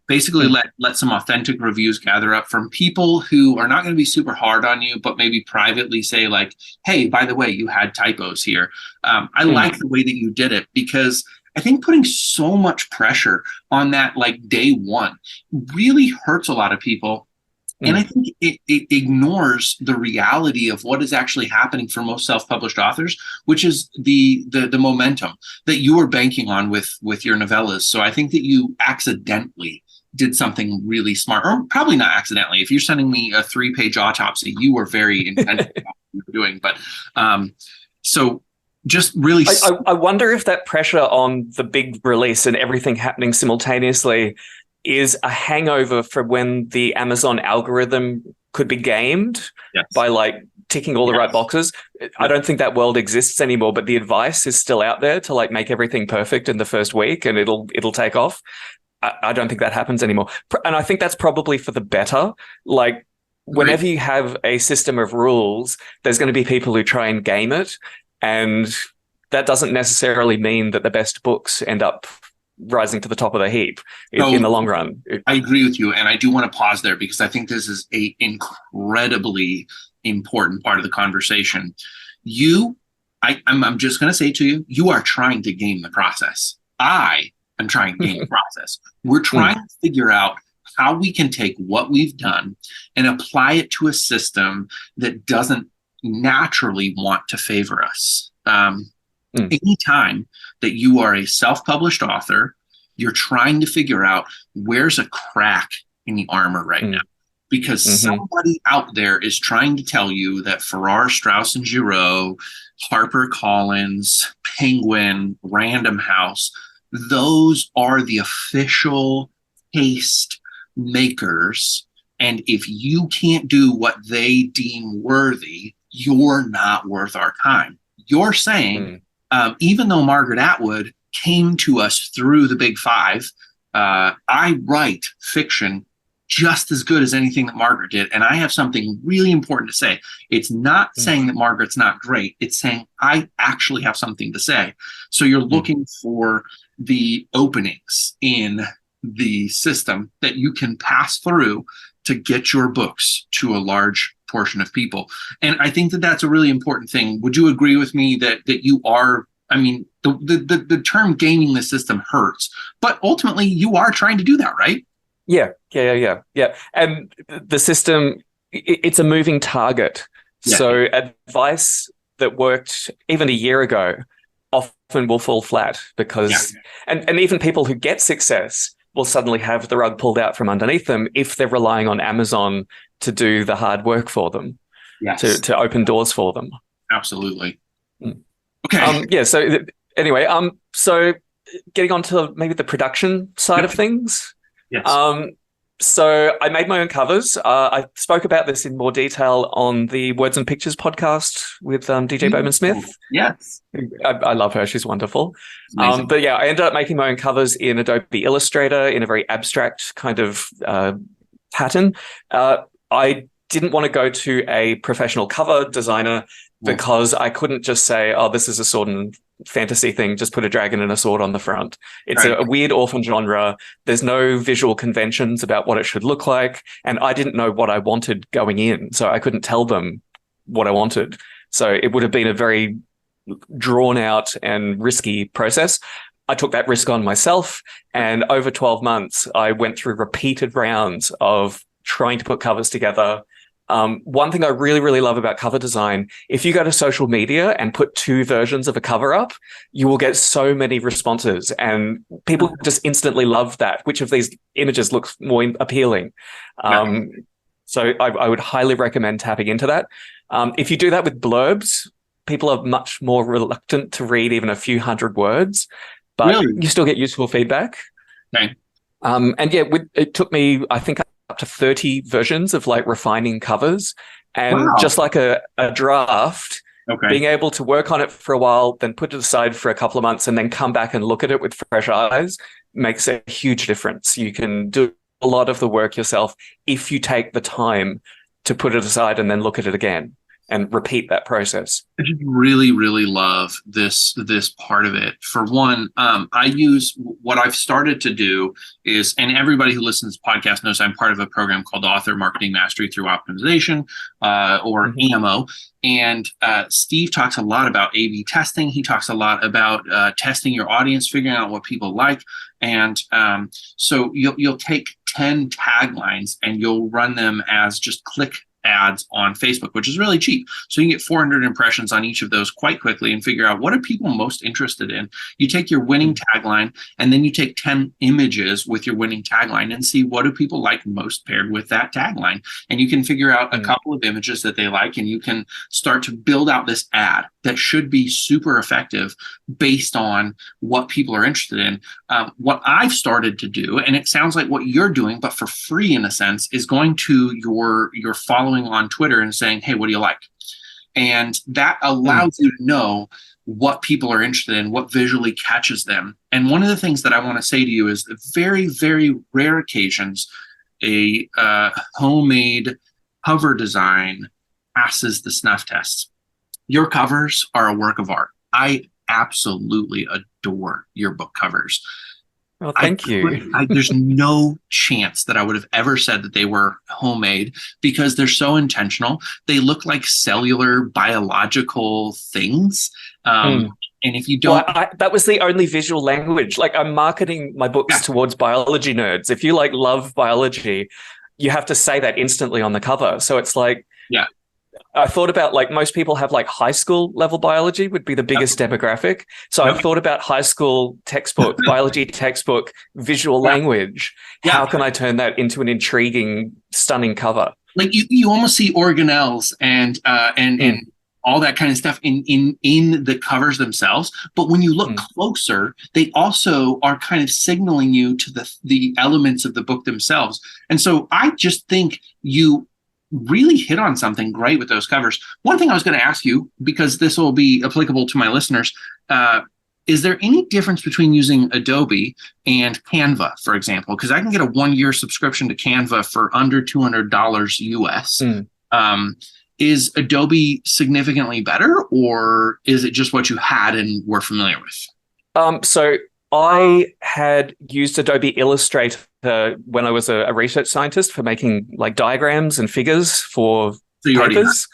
Basically, let some authentic reviews gather up from people who are not going to be super hard on you, but maybe privately say like, "Hey, by the way, you had typos here." I like the way that you did it, because I think putting so much pressure on that like day one really hurts a lot of people. And I think it ignores the reality of what is actually happening for most self-published authors, which is the momentum that you are banking on with your novellas. So I think that you accidentally did something really smart, or probably not accidentally. If you're sending me a 3-page autopsy, you were very intentional about what you were doing. But so just really, I wonder if that pressure on the big release and everything happening simultaneously is a hangover for when the Amazon algorithm could be gamed by like ticking all the right boxes. I don't think that world exists anymore, but the advice is still out there to like make everything perfect in the first week and it'll take off. I don't think that happens anymore. And I think that's probably for the better. Like whenever you have a system of rules, there's going to be people who try and game it. And that doesn't necessarily mean that the best books end up rising to the top of the heap in the long run. I agree with you. And I do want to pause there because I think this is an incredibly important part of the conversation. I'm just going to say to you, you are trying to game the process. I am trying to game the process. We're trying to figure out how we can take what we've done and apply it to a system that doesn't naturally want to favor us. Anytime that you are a self-published author, you're trying to figure out where's a crack in the armor right now, because somebody out there is trying to tell you that Farrar, Straus and Giroux, HarperCollins, Penguin, Random House, those are the official taste makers. And if you can't do what they deem worthy, you're not worth our time. You're saying, even though Margaret Atwood came to us through the Big Five, I write fiction just as good as anything that Margaret did. And I have something really important to say. It's not saying that Margaret's not great. It's saying I actually have something to say. So you're looking for the openings in the system that you can pass through to get your books to a large portion of people. And I think that that's a really important thing. Would you agree with me that you are, I mean, the term gaming the system hurts, but ultimately you are trying to do that, right? Yeah. And the system, it's a moving target. Yeah. So advice that worked even a year ago often will fall flat because, and even people who get success will suddenly have the rug pulled out from underneath them if they're relying on Amazon to do the hard work for them, to open doors for them. Absolutely. Okay. So anyway, so getting on to maybe the production side of things. Yes. So I made my own covers. I spoke about this in more detail on the Words and Pictures podcast with DJ Bowman Smith. Yes. I love her. She's wonderful. But yeah, I ended up making my own covers in Adobe Illustrator in a very abstract kind of pattern. I didn't want to go to a professional cover designer because I couldn't just say, oh, this is a sword and fantasy thing, just put a dragon and a sword on the front. It's a weird orphan genre. There's no visual conventions about what it should look like. And I didn't know what I wanted going in, so I couldn't tell them what I wanted. So it would have been a very drawn out and risky process. I took that risk on myself. And over 12 months, I went through repeated rounds of trying to put covers together. One thing I really, really love about cover design, if you go to social media and put 2 versions of a cover up, you will get so many responses and people just instantly love that. Which of these images looks more appealing? So I would highly recommend tapping into that. If you do that with blurbs, people are much more reluctant to read even a few hundred words, but you still get useful feedback. Okay. And yeah, it took me, I think, up to 30 versions of like refining covers, and just like a draft, being able to work on it for a while, then put it aside for a couple of months and then come back and look at it with fresh eyes makes a huge difference. You can do a lot of the work yourself if you take the time to put it aside and then look at it again. and repeat that process. I just really, really love this part of it. For one, I use what I've started to do is, and everybody who listens to this podcast knows I'm part of a program called Author Marketing Mastery through Optimization, or AMO. And Steve talks a lot about A/B testing. He talks a lot about testing your audience, figuring out what people like. And so you'll take 10 taglines and you'll run them as just click ads on Facebook, which is really cheap. So you can get 400 impressions on each of those quite quickly and figure out what are people most interested in. You take your winning tagline and then you take 10 images with your winning tagline and see what do people like most paired with that tagline. And you can figure out a couple of images that they like, and you can start to build out this ad that should be super effective based on what people are interested in. What I've started to do, and it sounds like what you're doing, but for free in a sense, is going to your following on Twitter and saying, hey, what do you like? And that allows you to know what people are interested in, what visually catches them. And one of the things that I want to say to you is that very, very rare occasions, a homemade cover design passes the snuff test. Your covers are a work of art. I absolutely adore your book covers. Well, thank you. There's no chance that I would have ever said that they were homemade because they're so intentional. They look like cellular biological things. And if you don't... Well, that was the only visual language. Like, I'm marketing my books towards biology nerds. If you love biology, you have to say that instantly on the cover. So it's like... Yeah. I thought about most people have high school level biology would be the biggest demographic. So I thought about high school textbook, biology textbook, visual language. How can I turn that into an intriguing, stunning cover? Like you almost see organelles and all that kind of stuff in the covers themselves. But when you look closer, they also are kind of signaling you to the elements of the book themselves. And so I just think you really hit on something great with those covers. One thing I was going to ask you, because this will be applicable to my listeners, is there any difference between using Adobe and Canva, for example? Because I can get a 1-year subscription to Canva for under $200 US. Is Adobe significantly better, or is it just what you had and were familiar with? So I had used Adobe Illustrator when I was a research scientist for making diagrams and figures for papers.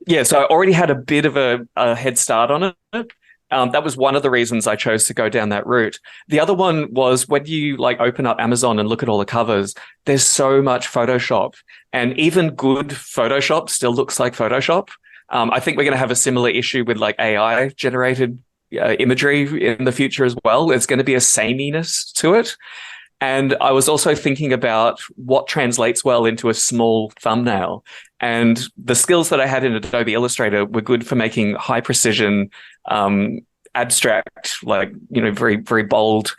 Yeah, so I already had a bit of a head start on it. That was one of the reasons I chose to go down that route. The other one was when you open up Amazon and look at all the covers, there's so much Photoshop, and even good Photoshop still looks like Photoshop. I think we're going to have a similar issue with AI generated imagery in the future as well. There's going to be a sameness to it. And I was also thinking about what translates well into a small thumbnail. And the skills that I had in Adobe Illustrator were good for making high precision, abstract, very, very bold,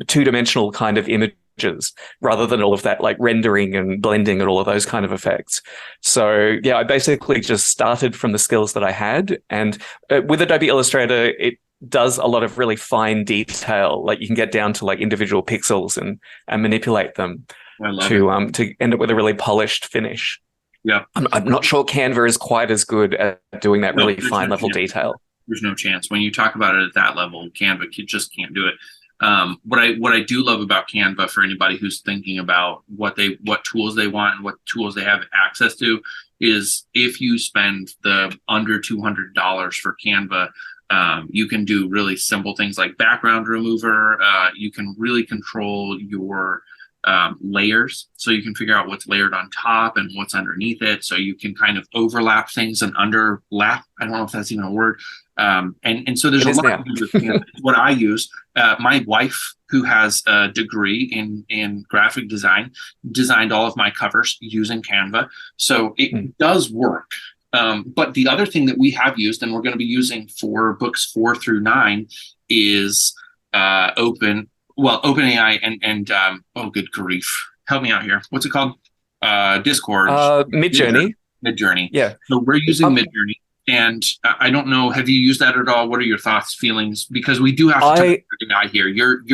two-dimensional kind of images, rather than all of that rendering and blending and all of those kind of effects. So yeah, I basically just started from the skills that I had. And with Adobe Illustrator, it does a lot of really fine detail. You can get down to individual pixels and manipulate them to end up with a really polished finish. Yeah, I'm not sure Canva is quite as good at doing that really fine level detail. There's no chance. When you talk about it at that level, Canva just can't do it. What I do love about Canva, for anybody who's thinking about what tools they want and what tools they have access to, is if you spend the under $200 for Canva, you can do really simple things like background remover. You can really control your layers, so you can figure out what's layered on top and what's underneath it. So you can kind of overlap things and underlap. I don't know if that's even a word. And so there's a lot of things with Canva. What I use. My wife, who has a degree in graphic design, designed all of my covers using Canva. So it does work. But the other thing that we have used, and we're going to be using for books 4 through 9, is OpenAI and oh, good grief. Help me out here. What's it called? Discord. Midjourney. Midjourney. Yeah. So we're using Midjourney. And I don't know, have you used that at all? What are your thoughts, feelings? Because we do have to talk about AI here. You're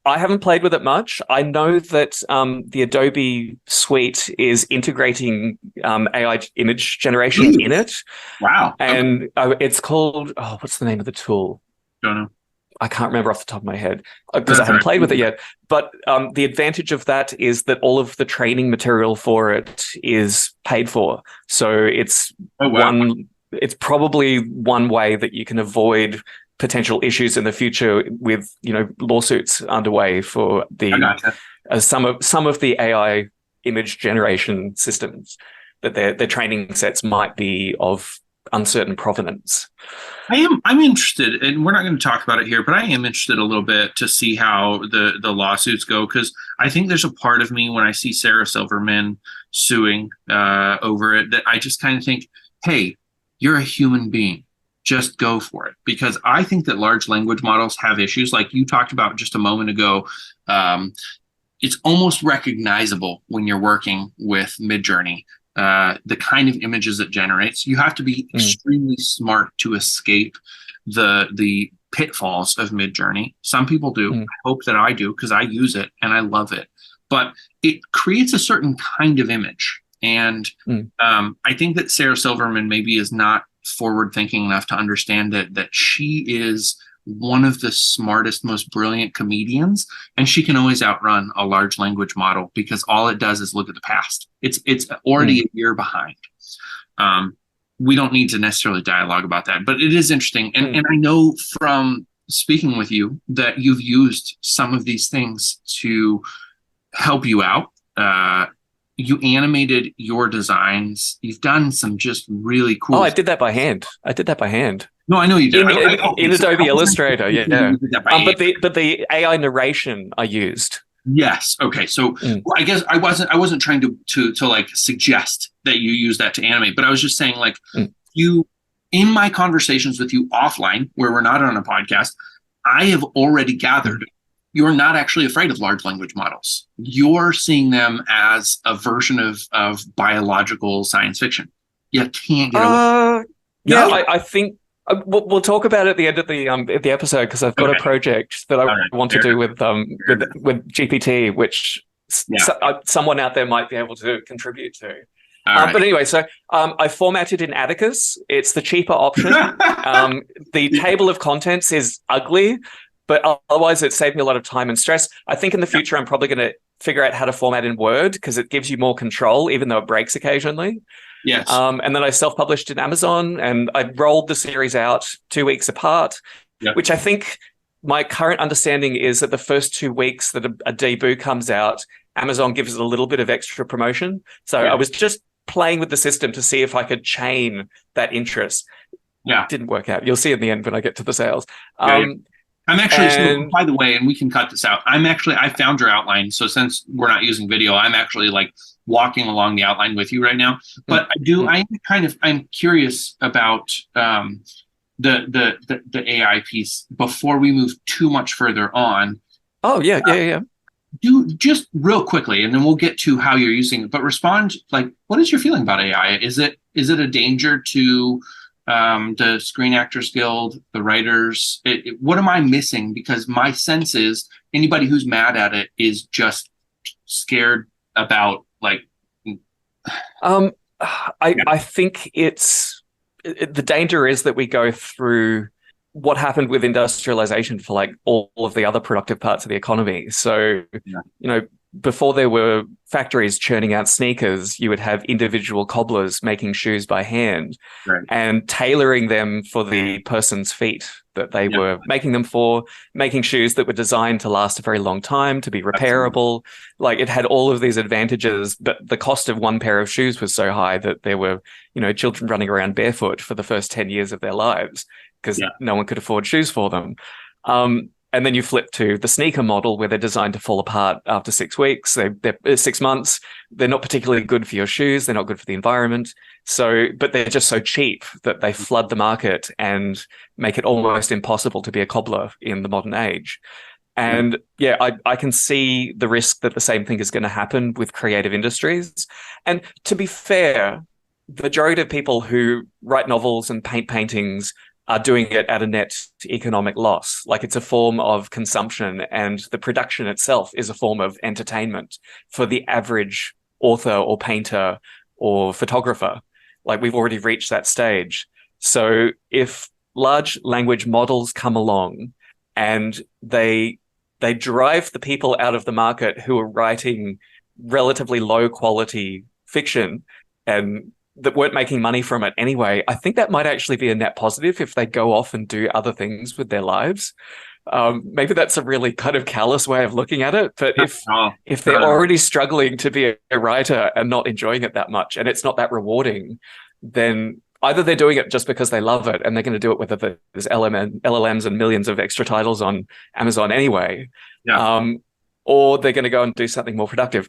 I haven't played with it much. I know that the Adobe suite is integrating AI image generation in it. Wow. And it's called, what's the name of the tool? Don't know. I can't remember off the top of my head because I haven't played with it yet. But the advantage of that is that all of the training material for it is paid for. So it's it's probably one way that you can avoid potential issues in the future with, lawsuits underway for the some of the AI image generation systems that their training sets might be of uncertain provenance. I'm interested, and we're not going to talk about it here, but I am interested a little bit to see how the lawsuits go, because I think there's a part of me when I see Sarah Silverman suing over it that I just kind of think, hey, you're a human being. Just go for it. Because I think that large language models have issues like you talked about just a moment ago. It's almost recognizable when you're working with Midjourney. The kind of images it generates, you have to be extremely smart to escape the pitfalls of Midjourney. Some people do. I hope that I do, because I use it and I love it. But it creates a certain kind of image. And I think that Sarah Silverman maybe is not forward thinking enough to understand that she is one of the smartest, most brilliant comedians, and she can always outrun a large language model because all it does is look at the past. It's already a year behind. We don't need to necessarily dialogue about that, but it is interesting. And I know from speaking with you that you've used some of these things to help you out. You animated your designs. You've done some just really cool. Oh, I did that by hand. No, I know you did. In Adobe Illustrator, yeah. But the AI narration I used. Yes. Okay. So I guess I wasn't trying to like suggest that you use that to animate, but I was just saying like you, in my conversations with you offline, where we're not on a podcast, I have already gathered you're not actually afraid of large language models. You're seeing them as a version of biological science fiction. You can't get away. Yeah, I think we'll talk about it at the end of the episode, because I've got a project that I want to do with GPT, which someone out there might be able to contribute to. But anyway, so I formatted in Atticus. It's the cheaper option. The table of contents is ugly, but otherwise it saved me a lot of time and stress. I think in the future, I'm probably going to figure out how to format in Word, because it gives you more control, even though it breaks occasionally. Yes. And then I self-published in Amazon, and I rolled the series out 2 weeks apart, which I think my current understanding is that the first 2 weeks that a debut comes out, Amazon gives it a little bit of extra promotion. So I was just playing with the system to see if I could chain that interest. Yeah. It didn't work out. You'll see in the end when I get to the sales. I'm actually, by the way, and we can cut this out. I found your outline. So since we're not using video, I'm actually like walking along the outline with you right now. But I'm curious about the AI piece before we move too much further on. Oh, yeah. Do just real quickly, and then we'll get to how you're using it. But respond, like, what is your feeling about AI? Is it a danger to the Screen Actors Guild, the writers? What am I missing? Because my sense is anybody who's mad at it is just scared about like. I think the danger is that we go through what happened with industrialization for like all of the other productive parts of the economy. So, before there were factories churning out sneakers, you would have individual cobblers making shoes by hand and tailoring them for the person's feet that they were making them for, making shoes that were designed to last a very long time, to be repairable. Like, it had all of these advantages, but the cost of one pair of shoes was so high that there were, children running around barefoot for the first 10 years of their lives because no one could afford shoes for them. And then you flip to the sneaker model, where they're designed to fall apart after 6 weeks. They're 6 months. They're not particularly good for your shoes. They're not good for the environment. But they're just so cheap that they flood the market and make it almost impossible to be a cobbler in the modern age. And I can see the risk that the same thing is going to happen with creative industries. And to be fair, the majority of people who write novels and paint paintings are doing it at a net economic loss. Like it's a form of consumption, and the production itself is a form of entertainment for the average author or painter or photographer. Like we've already reached that stage. So if large language models come along and they drive the people out of the market who are writing relatively low quality fiction and that weren't making money from it anyway, I think that might actually be a net positive if they go off and do other things with their lives. Maybe that's a really kind of callous way of looking at it, but if they're already struggling to be a writer and not enjoying it that much, and it's not that rewarding, then either they're doing it just because they love it and they're going to do it whether there's LLMs and millions of extra titles on Amazon anyway, or they're going to go and do something more productive.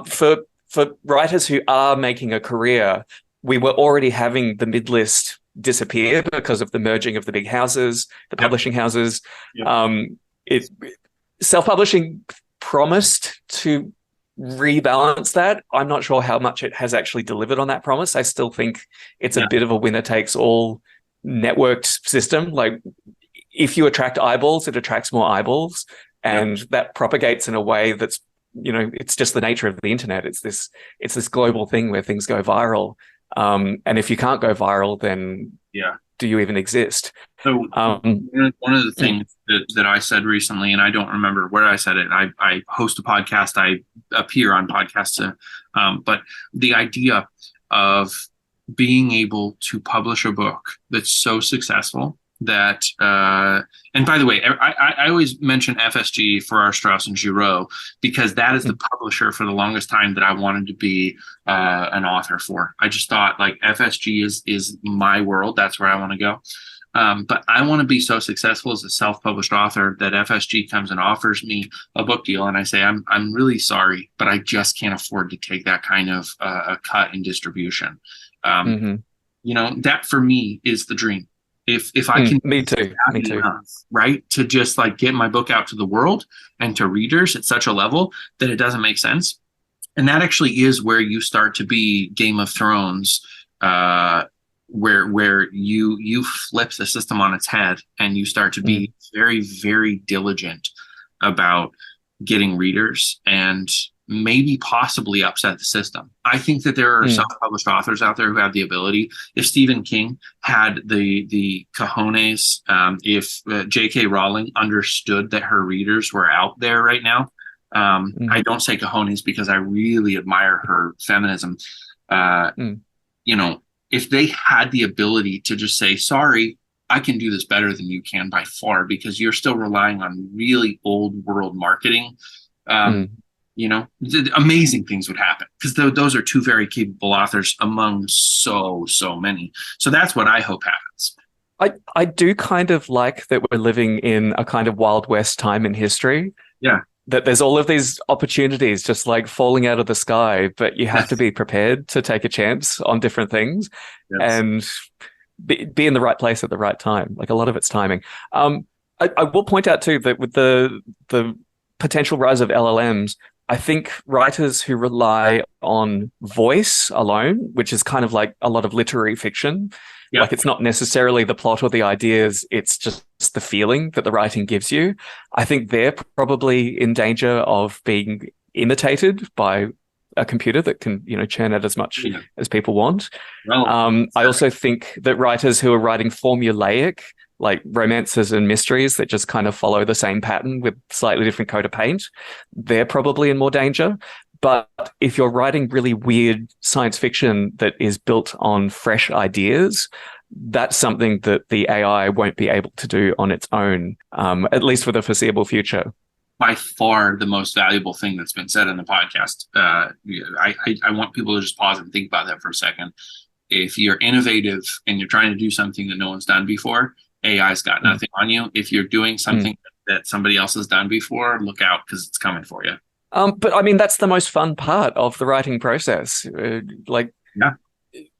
For writers who are making a career, we were already having the mid-list disappear because of the merging of the big houses, the publishing houses. Self-publishing promised to rebalance that. I'm not sure how much it has actually delivered on that promise. I still think it's a bit of a winner-takes-all networked system. Like if you attract eyeballs, it attracts more eyeballs, and that propagates in a way that's, it's just the nature of the internet. It's this global thing where things go viral. And if you can't go viral, then do you even exist? So one of the things that I said recently, and I don't remember where I said it, I host a podcast, I appear on podcasts, but the idea of being able to publish a book that's so successful that, and by the way, I always mention FSG, Farrar, Straus and Giroux, because that is the publisher for the longest time that I wanted to be an author for. I just thought like FSG is my world. That's where I want to go. But I want to be so successful as a self-published author that FSG comes and offers me a book deal, and I say, I'm really sorry, but I just can't afford to take that kind of a cut in distribution. That for me is the dream. If I can, me too, enough, right, to just like get my book out to the world and to readers at such a level that it doesn't make sense. And that actually is where you start to be Game of Thrones, where you flip the system on its head and you start to be very, very diligent about getting readers and maybe possibly upset the system. I think that there are self-published authors out there who have the ability. If Stephen King had the cojones, if J.K. Rowling understood that her readers were out there right now, I don't say cojones because I really admire her feminism. If they had the ability to just say, sorry, I can do this better than you can by far because you're still relying on really old world marketing, amazing things would happen because those are two very capable authors among so many. So that's what I hope happens. I do kind of like that we're living in a kind of Wild West time in history. Yeah. That there's all of these opportunities just like falling out of the sky, but you have to be prepared to take a chance on different things and be in the right place at the right time. Like a lot of it's timing. I will point out too that with the potential rise of LLMs, I think writers who rely on voice alone, which is kind of like a lot of literary fiction, like it's not necessarily the plot or the ideas, it's just the feeling that the writing gives you. I think they're probably in danger of being imitated by a computer that can, churn out as much as people want. I also think that writers who are writing formulaic, like romances and mysteries that just kind of follow the same pattern with slightly different coat of paint, they're probably in more danger. But if you're writing really weird science fiction that is built on fresh ideas, that's something that the AI won't be able to do on its own, at least for the foreseeable future. By far the most valuable thing that's been said in the podcast. I want people to just pause and think about that for a second. If you're innovative and you're trying to do something that no one's done before, AI's got nothing on you. If you're doing something that somebody else has done before, look out because it's coming for you. But I mean, that's the most fun part of the writing process.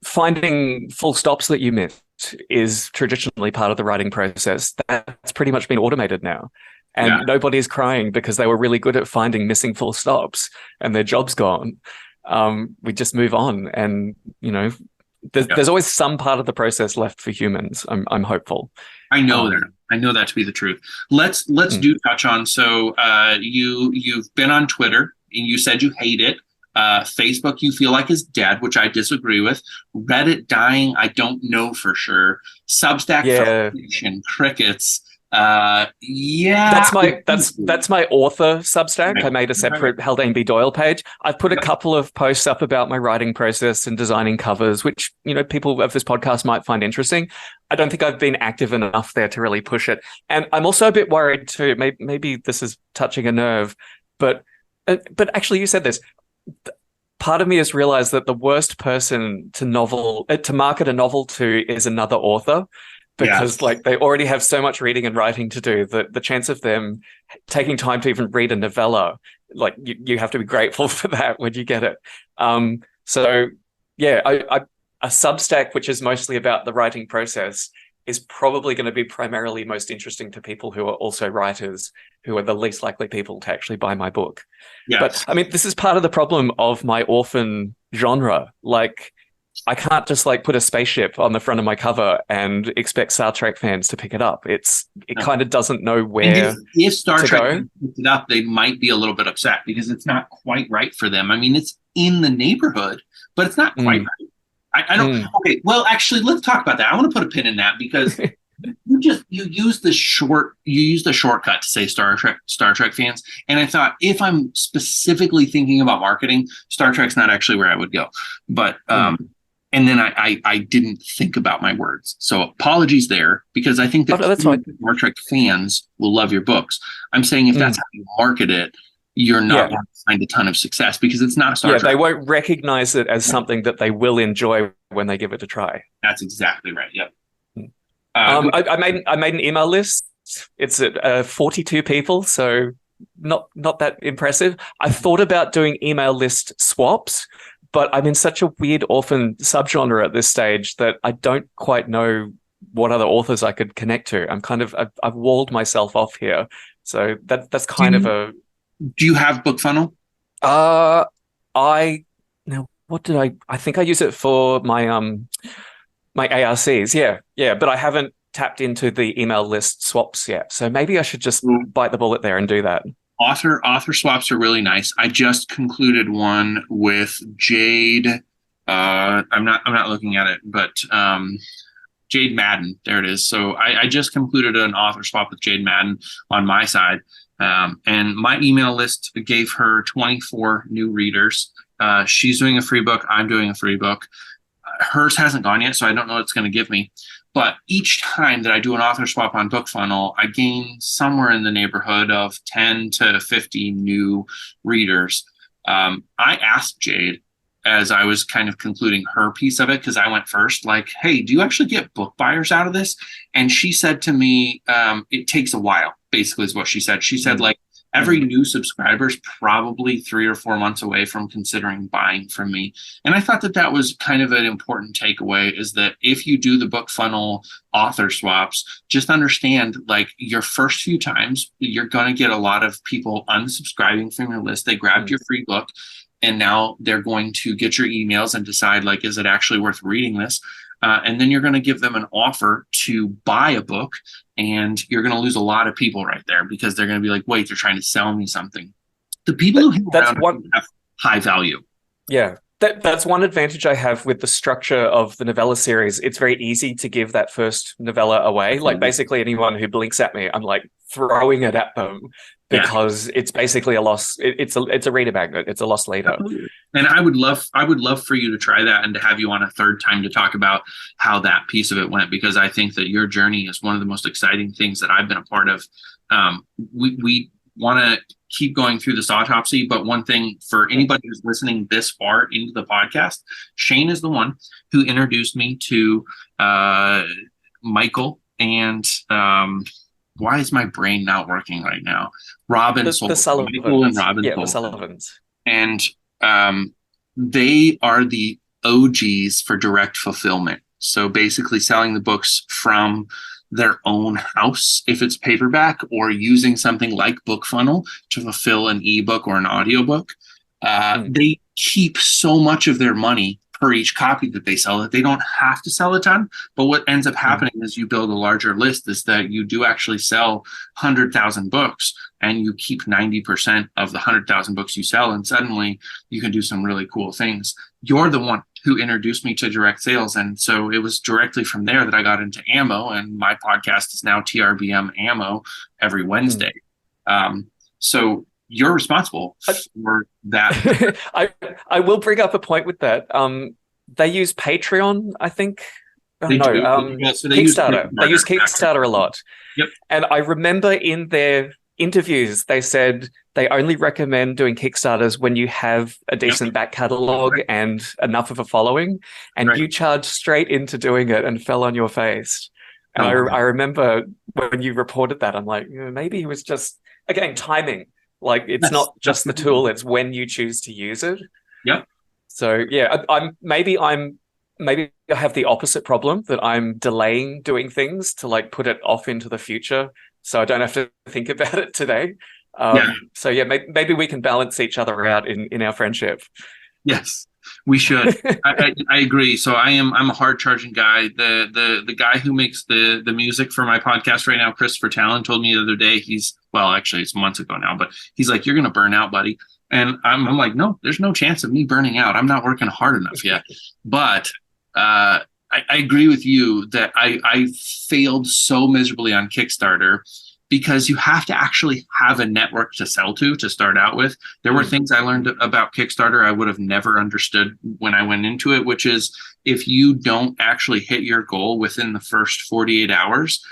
Finding full stops that you missed is traditionally part of the writing process. That's pretty much been automated now. And nobody's crying because they were really good at finding missing full stops and their job's gone. We just move on and, there's always some part of the process left for humans. I'm hopeful. I know that. I know that to be the truth. Let's do touch on. So you've been on Twitter and you said you hate it. Facebook you feel like is dead, which I disagree with. Reddit dying, I don't know for sure. Substack, Foundation, crickets. That's my author Substack. Right. I made a separate Haldane B Doyle page. I've put a couple of posts up about my writing process and designing covers, which people of this podcast might find interesting. I don't think I've been active enough there to really push it, and I'm also a bit worried too. Maybe this is touching a nerve, but actually, you said this. Part of me has realized that the worst person to market a novel to is another author. Because they already have so much reading and writing to do that the chance of them taking time to even read a novella, you have to be grateful for that when you get it. A Substack, which is mostly about the writing process, is probably going to be primarily most interesting to people who are also writers, who are the least likely people to actually buy my book. Yes. But this is part of the problem of my orphan genre. I can't just put a spaceship on the front of my cover and expect Star Trek fans to pick it up. It kind of doesn't know where if Star Trek picks it up, they might be a little bit upset because it's not quite right for them. it's in the neighborhood, but it's not quite right. I don't. Okay, well, actually, let's talk about that. I want to put a pin in that because you use the shortcut to say Star Trek fans, and I thought if I'm specifically thinking about marketing, Star Trek's not actually where I would go, but and then I didn't think about my words. So apologies there, because I think that Star Trek fans will love your books. I'm saying if that's how you market it, you're not going to find a ton of success because it's not Star Trek. They won't recognize it as something that they will enjoy when they give it a try. That's exactly right. Yep. I made an email list. It's at 42 people, so not that impressive. I thought about doing email list swaps, but I'm in such a weird orphan subgenre at this stage that I don't quite know what other authors I could connect to. I've walled myself off here. So that's kind of a... Do you have BookFunnel? I think I use it for my my ARCs. Yeah. But I haven't tapped into the email list swaps yet. So maybe I should just bite the bullet there and do that. Author swaps are really nice. I just concluded one with Jade. I'm not looking at it, but Jade Madden. There it is. So I just concluded an author swap with Jade Madden on my side. And my email list gave her 24 new readers. She's doing a free book. I'm doing a free book. Hers hasn't gone yet, so I don't know what it's going to give me. But each time that I do an author swap on BookFunnel, I gain somewhere in the neighborhood of 10 to 50 new readers. I asked Jade as I was kind of concluding her piece of it, because I went first, hey, do you actually get book buyers out of this? And she said to me, it takes a while, basically is what she said. She said, every new subscriber is probably 3 or 4 months away from considering buying from me. And I thought that was kind of an important takeaway, is that if you do the BookFunnel author swaps, just understand your first few times, you're going to get a lot of people unsubscribing from your list. They grabbed your free book and now they're going to get your emails and decide, is it actually worth reading this? And then you're going to give them an offer to buy a book, and you're going to lose a lot of people right there because they're going to be wait, they're trying to sell me something. The people who have high value. Yeah. That's one advantage I have with the structure of the novella series. It's very easy to give that first novella away. Basically anyone who blinks at me, I'm throwing it at them because it's basically a loss. It's a reader magnet. It's a lost leader. And I would love for you to try that and to have you on a third time to talk about how that piece of it went, because I think that your journey is one of the most exciting things that I've been a part of. We want to keep going through this autopsy, but one thing for anybody who's listening this far into the podcast, Shane is the one who introduced me to Michael and why is my brain not working right now? Robin, the Sullivans. Michael and Robin, the Sullivans, and they are the OGs for direct fulfillment. So basically, selling the books from their own house if it's paperback, or using something like BookFunnel to fulfill an ebook or an audiobook. They keep so much of their money per each copy that they sell, that they don't have to sell a ton. But what ends up happening as you build a larger list is that you do actually sell 100,000 books, and you keep 90% of the 100,000 books you sell, and suddenly you can do some really cool things. You're the one who introduced me to direct sales, and so it was directly from there that I got into ammo, and my podcast is now TRBM Ammo every Wednesday. So you're responsible for that. I will bring up a point with that. They use Patreon, I think. So Kickstarter. They use Kickstarter a lot. Yep. And I remember in their interviews, they said they only recommend doing Kickstarters when you have a decent back catalog and enough of a following. And you charged straight into doing it and fell on your face. And I remember when you reported that, I'm like, maybe it was just, again, timing. Like, it's not just the tool, it's when you choose to use it. Yep. So yeah, maybe I have the opposite problem, that I'm delaying doing things to like put it off into the future, so I don't have to think about it today. So yeah, maybe we can balance each other out in our friendship. Yes, we should. I agree. So I'm a hard charging guy. The guy who makes the music for my podcast right now, Christopher Talon, told me the other day, actually it's months ago now, but he's like, "You're gonna burn out, buddy." And I'm like, no, there's no chance of me burning out. I'm not working hard enough yet. But I agree with you that I failed so miserably on Kickstarter, because you have to actually have a network to sell to start out with. There were things I learned about Kickstarter I would have never understood when I went into it, which is, if you don't actually hit your goal within the first 48 hours,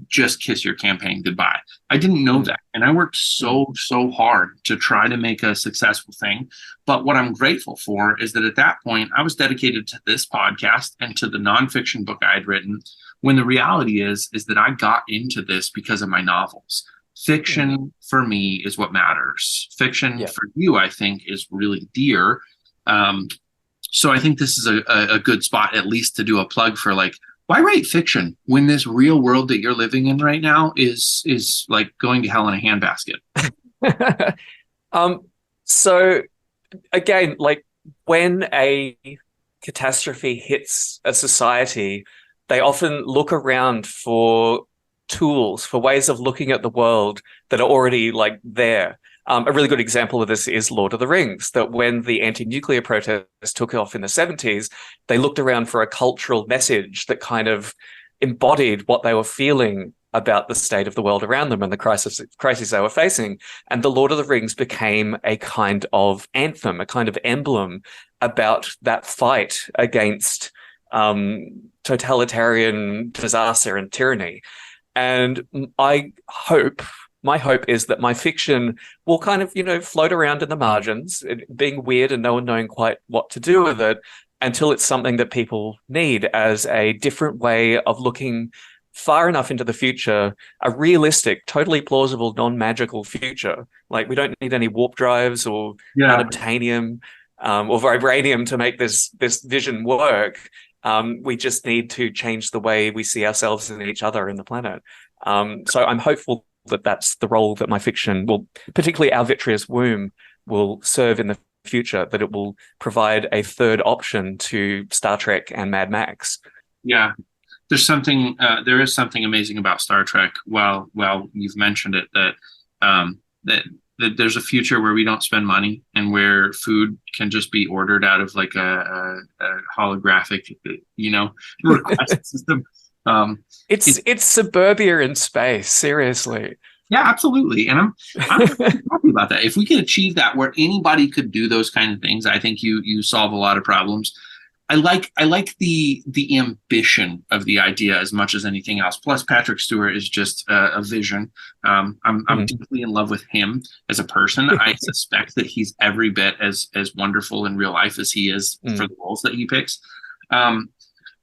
just kiss your campaign goodbye. I didn't know that. And I worked so hard to try to make a successful thing. But what I'm grateful for is that at that point, I was dedicated to this podcast and to the nonfiction book I had written, when the reality is that I got into this because of my novels. Fiction for me is what matters. Fiction for you, I think, is really dear. So I think this is a good spot, at least, to do a plug for, like, why write fiction when this real world that you're living in right now is like going to hell in a handbasket? So again, like, when a catastrophe hits a society, they often look around for tools, for ways of looking at the world that are already like there. A really good example of this is Lord of the Rings, that when the anti-nuclear protests took off in the 70s, they looked around for a cultural message that kind of embodied what they were feeling about the state of the world around them and the crises they were facing. And the Lord of the Rings became a kind of anthem, a kind of emblem about that fight against totalitarian disaster and tyranny. And my hope is that my fiction will kind of, float around in the margins, being weird and no one knowing quite what to do with it, until it's something that people need as a different way of looking far enough into the future, a realistic, totally plausible, non-magical future. Like, we don't need any warp drives or unobtainium or vibranium to make this vision work. We just need to change the way we see ourselves and each other and the planet. So I'm hopeful that that's the role that my fiction will, particularly Our Vitreous Womb, will serve in the future, that it will provide a third option to Star Trek and Mad Max. Yeah. There is something amazing about Star Trek. Well, you've mentioned it, that there's a future where we don't spend money and where food can just be ordered out of like a holographic, request system. It's suburbia in space, seriously. Yeah, absolutely. And I'm happy about that. If we could achieve that, where anybody could do those kind of things, I think you solve a lot of problems. I like the ambition of the idea as much as anything else. Plus, Patrick Stewart is just a vision. I'm deeply in love with him as a person. I suspect that he's every bit as wonderful in real life as he is for the roles that he picks.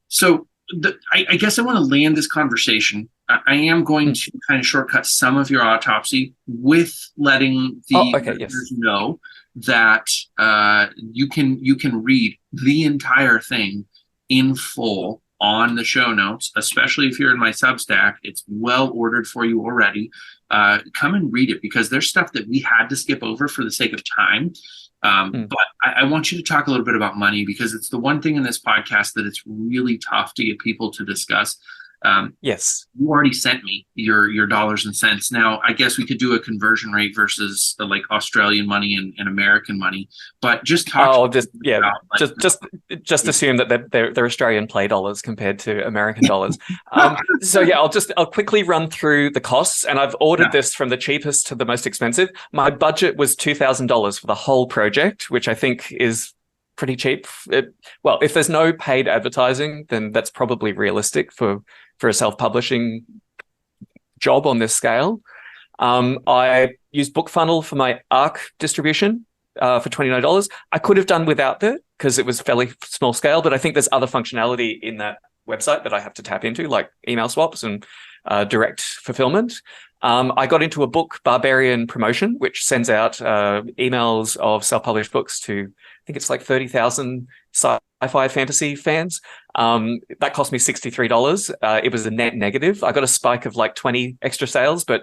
So I guess I want to land this conversation. I am going to kind of shortcut some of your autopsy with letting the listeners know that you can read the entire thing in full on the show notes, especially if you're in my Substack. It's well ordered for you already. come and read it, because there's stuff that we had to skip over for the sake of time. But I want you to talk a little bit about money, because it's the one thing in this podcast that it's really tough to get people to discuss. Yes. You already sent me your dollars and cents. Now, I guess we could do a conversion rate versus like Australian money and American money, but just talk. Oh, just assume that they're Australian play dollars compared to American dollars. So yeah, I'll quickly run through the costs, and I've ordered this from the cheapest to the most expensive. My budget was $2,000 for the whole project, which I think is pretty cheap. Well, if there's no paid advertising, then that's probably realistic for a self-publishing job on this scale. I used BookFunnel for my ARC distribution for $29. I could have done without that because it was fairly small scale, but I think there's other functionality in that website that I have to tap into, like email swaps and direct fulfillment. I got into a book Barbarian promotion, which sends out emails of self-published books to, I think it's like 30,000 sci-fi fantasy fans. That cost me $63. It was a net negative. I got a spike of like 20 extra sales, but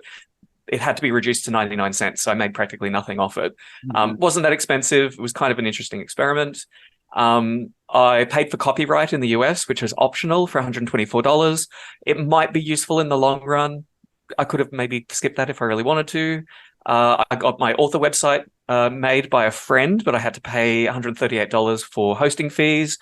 it had to be reduced to 99 cents. So I made practically nothing off it. Wasn't that expensive. It was kind of an interesting experiment. I paid for copyright in the US, which is optional, for $124. It might be useful in the long run. I could have maybe skipped that if I really wanted to. I got my author website made by a friend, but I had to pay $138 for hosting fees.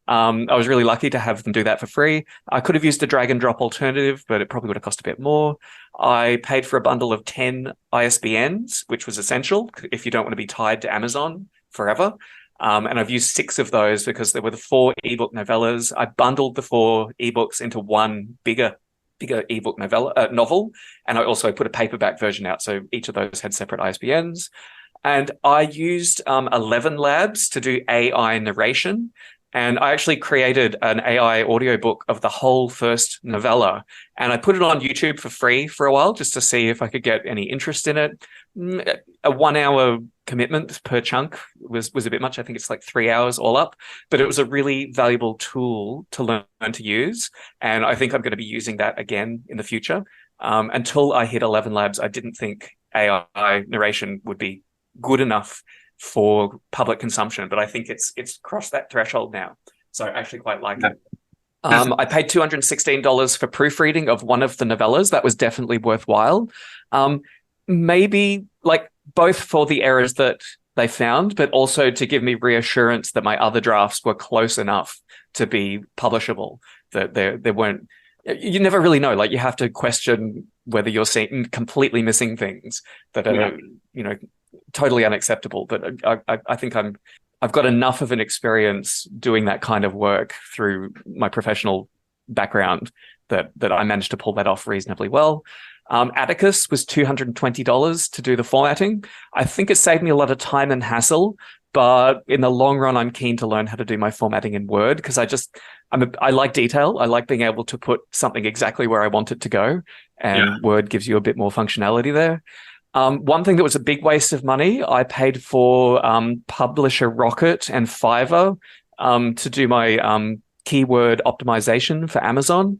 I was really lucky to have them do that for free. I could have used a drag and drop alternative, but it probably would have cost a bit more. I paid for a bundle of 10 ISBNs, which was essential if you don't want to be tied to Amazon forever. And I've used 6 of those because there were the 4 ebook novellas. I bundled the 4 ebooks into one bigger ebook novel, and I also put a paperback version out, so each of those had separate ISBNs. And I used 11 Labs to do AI narration, and I actually created an AI audiobook of the whole first novella, and I put it on YouTube for free for a while just to see if I could get any interest in it. A 1 hour commitment per chunk was a bit much. I think it's like 3 hours all up, but it was a really valuable tool to learn to use. And I think I'm going to be using that again in the future. Until I hit 11 Labs, I didn't think AI narration would be good enough for public consumption, but I think it's crossed that threshold now. So I actually quite like it. I paid $216 for proofreading of one of the novellas. That was definitely worthwhile. Maybe like both for the errors that they found, but also to give me reassurance that my other drafts were close enough to be publishable, that there weren't, you never really know. Like you have to question whether you're seeing completely missing things that are, totally unacceptable. But I think I've got enough of an experience doing that kind of work through my professional background that I managed to pull that off reasonably well. Atticus was $220 to do the formatting. I think it saved me a lot of time and hassle, but in the long run, I'm keen to learn how to do my formatting in Word because I like detail. I like being able to put something exactly where I want it to go, and Word gives you a bit more functionality there. One thing that was a big waste of money, I paid for Publisher Rocket and Fiverr to do my keyword optimization for Amazon.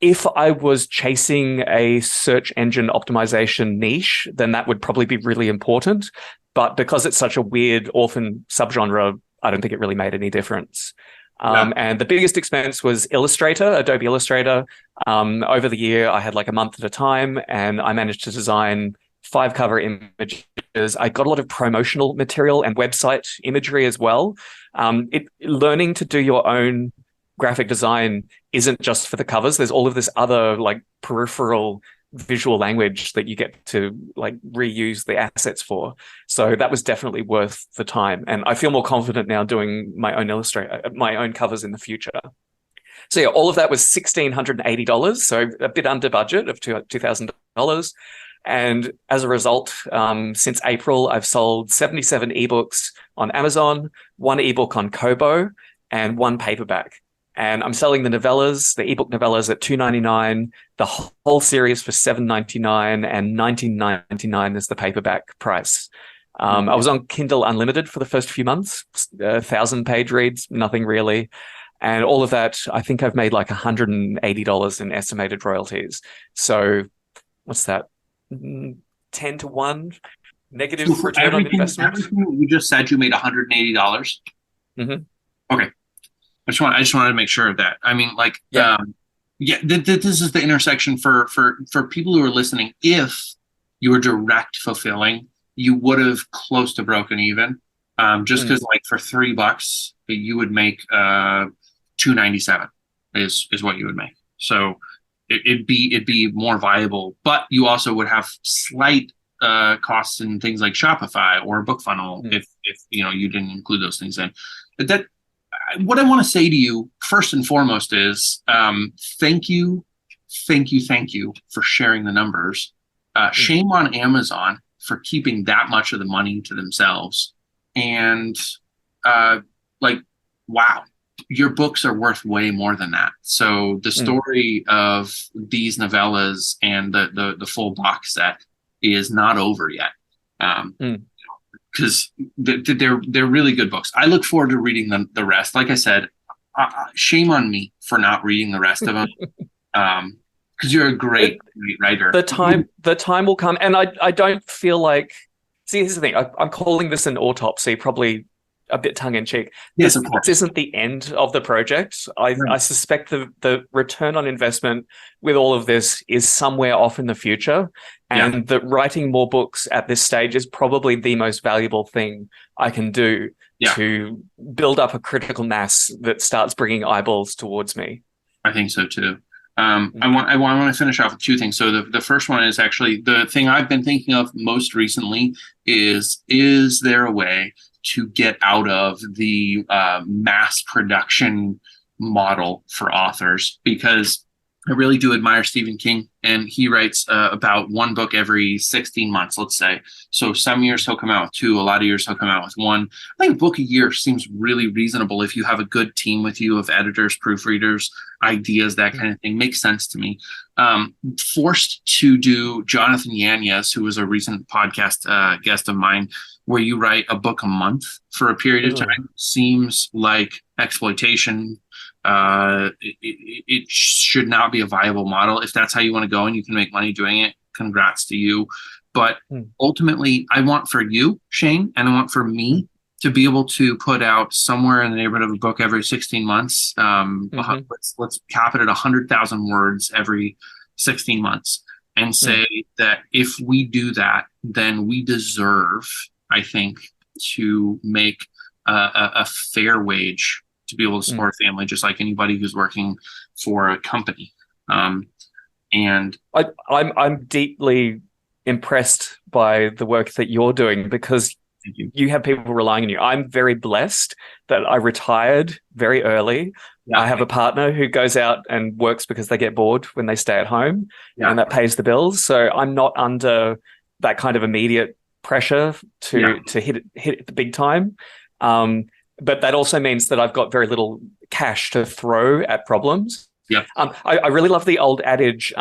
If I was chasing a search engine optimization niche, then that would probably be really important. But because it's such a weird orphan subgenre, I don't think it really made any difference. And the biggest expense was Illustrator, Adobe Illustrator. Over the year, I had like a month at a time, and I managed to design 5 cover images. I got a lot of promotional material and website imagery as well. Learning to do your own graphic design isn't just for the covers. There's all of this other like peripheral visual language that you get to like reuse the assets for. So that was definitely worth the time. And I feel more confident now doing my own covers in the future. So yeah, all of that was $1,680. So a bit under budget of $2,000. And as a result, since April, I've sold 77 ebooks on Amazon, 1 ebook on Kobo, and 1 paperback. And I'm selling the novellas, the ebook novellas at $2.99, the whole series for $7.99, and $19.99 is the paperback price. I was on Kindle Unlimited for the first few months, 1,000-page reads, nothing really. And all of that, I think I've made like $180 in estimated royalties. So what's that? 10 to 1 negative So for return on investment. everything that you just said, you made $180. Mm-hmm. Okay. I just wanted to make sure of that. I mean, like, Yeah. this is the intersection for people who are listening. If you were direct fulfilling, you would have close to broken even. Just because, like, for $3, you would make $297 is what you would make. So it'd be more viable, but you also would have slight costs in things like Shopify or BookFunnel if you didn't include those things in. That what I want to say to you first and foremost is thank you for sharing the numbers. Shame on Amazon for keeping that much of the money to themselves. And wow, your books are worth way more than that. So the story of these novellas and the full box set is not over yet. Because they're really good books. I look forward to reading the rest. Like I said, shame on me for not reading the rest of them. Because you're a great writer. The time will come, and I don't feel like. See, here's the thing. I'm calling this an autopsy, probably a bit tongue in cheek. Yes, of course. This isn't the end of the project. I suspect the return on investment with all of this is somewhere off in the future, and that writing more books at this stage is probably the most valuable thing I can do to build up a critical mass that starts bringing eyeballs towards me. I think so too. I want to finish off with two things. So the first one is actually the thing I've been thinking of most recently is there a way to get out of the mass production model for authors? Because I really do admire Stephen King, and he writes about one book every 16 months, let's say. So some years he'll come out with two, a lot of years he'll come out with one. I think a book a year seems really reasonable if you have a good team with you of editors, proofreaders, ideas, that kind of thing. Makes sense to me. Forced to do Jonathan Yanez, who was a recent podcast guest of mine, where you write a book a month for a period of time, seems like exploitation. It should not be a viable model. If that's how you want to go and you can make money doing it, congrats to you. But ultimately, I want for you, Shane, and I want for me to be able to put out somewhere in the neighborhood of a book every 16 months. Let's cap it at 100,000 words every 16 months and say that if we do that, then we deserve, I think, to make a fair wage to be able to support a family, just like anybody who's working for a company. And I'm deeply impressed by the work that you're doing, because you have people relying on you. I'm very blessed that I retired very early. I have a partner who goes out and works because they get bored when they stay at home, and that pays the bills. So I'm not under that kind of immediate pressure to hit it the big time. But that also means that I've got very little cash to throw at problems. I really love the old adage,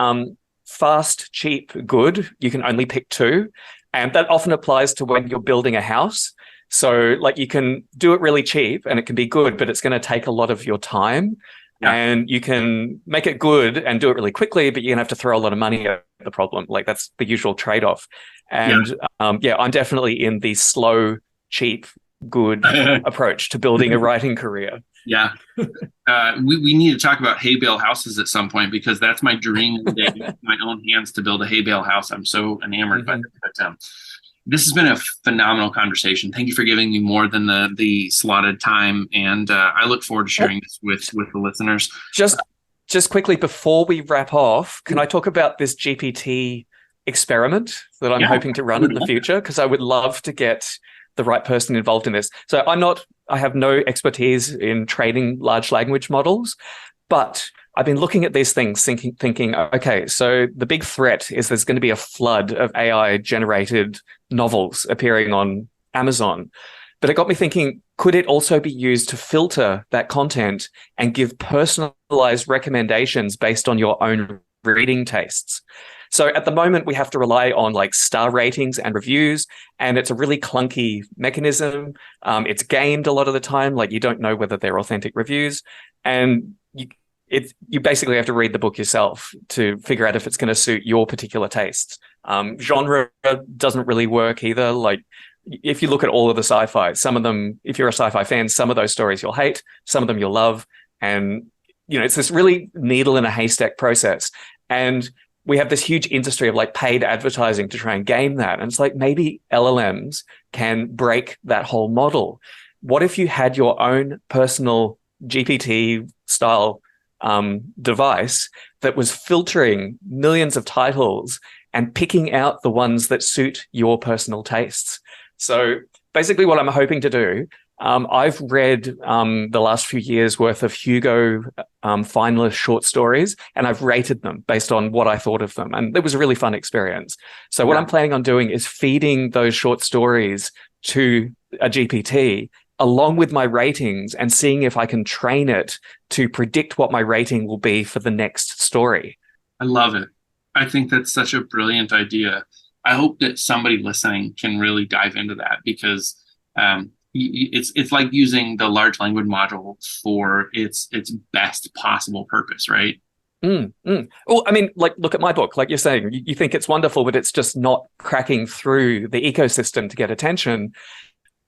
fast, cheap, good. You can only pick two. And that often applies to when you're building a house. So like you can do it really cheap and it can be good, but it's going to take a lot of your time. And you can make it good and do it really quickly, but you're going to have to throw a lot of money at the problem. Like that's the usual trade-off. And I'm definitely in the slow, cheap, good approach to building a writing career. We need to talk about hay bale houses at some point, because that's my dream one day, with my own hands, to build a hay bale house. I'm so enamored by it. But this has been a phenomenal conversation. Thank you for giving me more than the slotted time, and I look forward to sharing this with the listeners. Just quickly before we wrap off, can I talk about this GPT experiment that I'm hoping to run in the future? Because I would love to get the right person involved in this. So I have no expertise in training large language models, but I've been looking at these things thinking, okay, so the big threat is there's going to be a flood of AI generated novels appearing on Amazon. But it got me thinking, could it also be used to filter that content and give personalized recommendations based on your own reading tastes? So at the moment, we have to rely on like star ratings and reviews, and it's a really clunky mechanism. It's gamed a lot of the time, like you don't know whether they're authentic reviews. And you basically have to read the book yourself to figure out if it's going to suit your particular tastes. Genre doesn't really work either. Like, if you look at all of the sci-fi, some of them, if you're a sci-fi fan, some of those stories you'll hate, some of them you'll love. And, it's this really needle in a haystack process. And we have this huge industry of like paid advertising to try and game that. And it's like, maybe LLMs can break that whole model. What if you had your own personal GPT style device that was filtering millions of titles and picking out the ones that suit your personal tastes? So basically what I'm hoping to do, I've read the last few years worth of Hugo finalist short stories, and I've rated them based on what I thought of them. And it was a really fun experience. So what I'm planning on doing is feeding those short stories to a GPT along with my ratings and seeing if I can train it to predict what my rating will be for the next story. I love it. I think that's such a brilliant idea. I hope that somebody listening can really dive into that, because it's like using the large language module for its best possible purpose, right? Well, I mean, like, look at my book. Like you're saying, you think it's wonderful, but it's just not cracking through the ecosystem to get attention.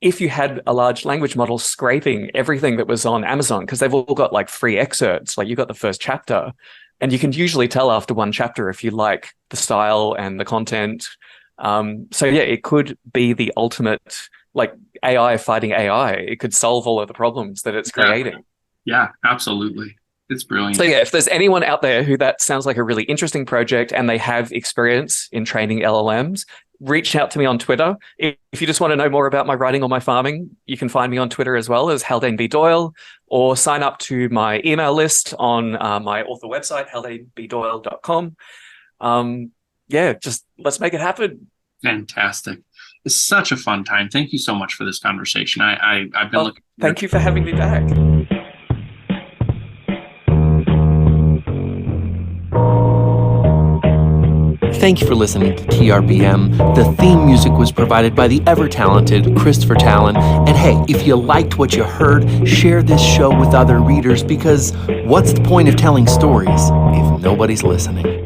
If you had a large language model scraping everything that was on Amazon, because they've all got like free excerpts, like you got the first chapter, and you can usually tell after one chapter if you like the style and the content. So yeah, it could be the ultimate, like, AI fighting AI. It could solve all of the problems that it's creating. Yeah, absolutely. It's brilliant. So yeah, if there's anyone out there who that sounds like a really interesting project and they have experience in training LLMs, reach out to me on Twitter. If you just want to know more about my writing or my farming, you can find me on Twitter as well as Haldane B Doyle, or sign up to my email list on my author website, haldanebdoyle.com. Yeah, just let's make it happen. Fantastic. It's such a fun time. Thank you so much for this conversation. I've been looking. Thank you for having me back. Thank you for listening to TRBM. The theme music was provided by the ever-talented Christopher Talon. And hey, if you liked what you heard, share this show with other readers, because what's the point of telling stories if nobody's listening?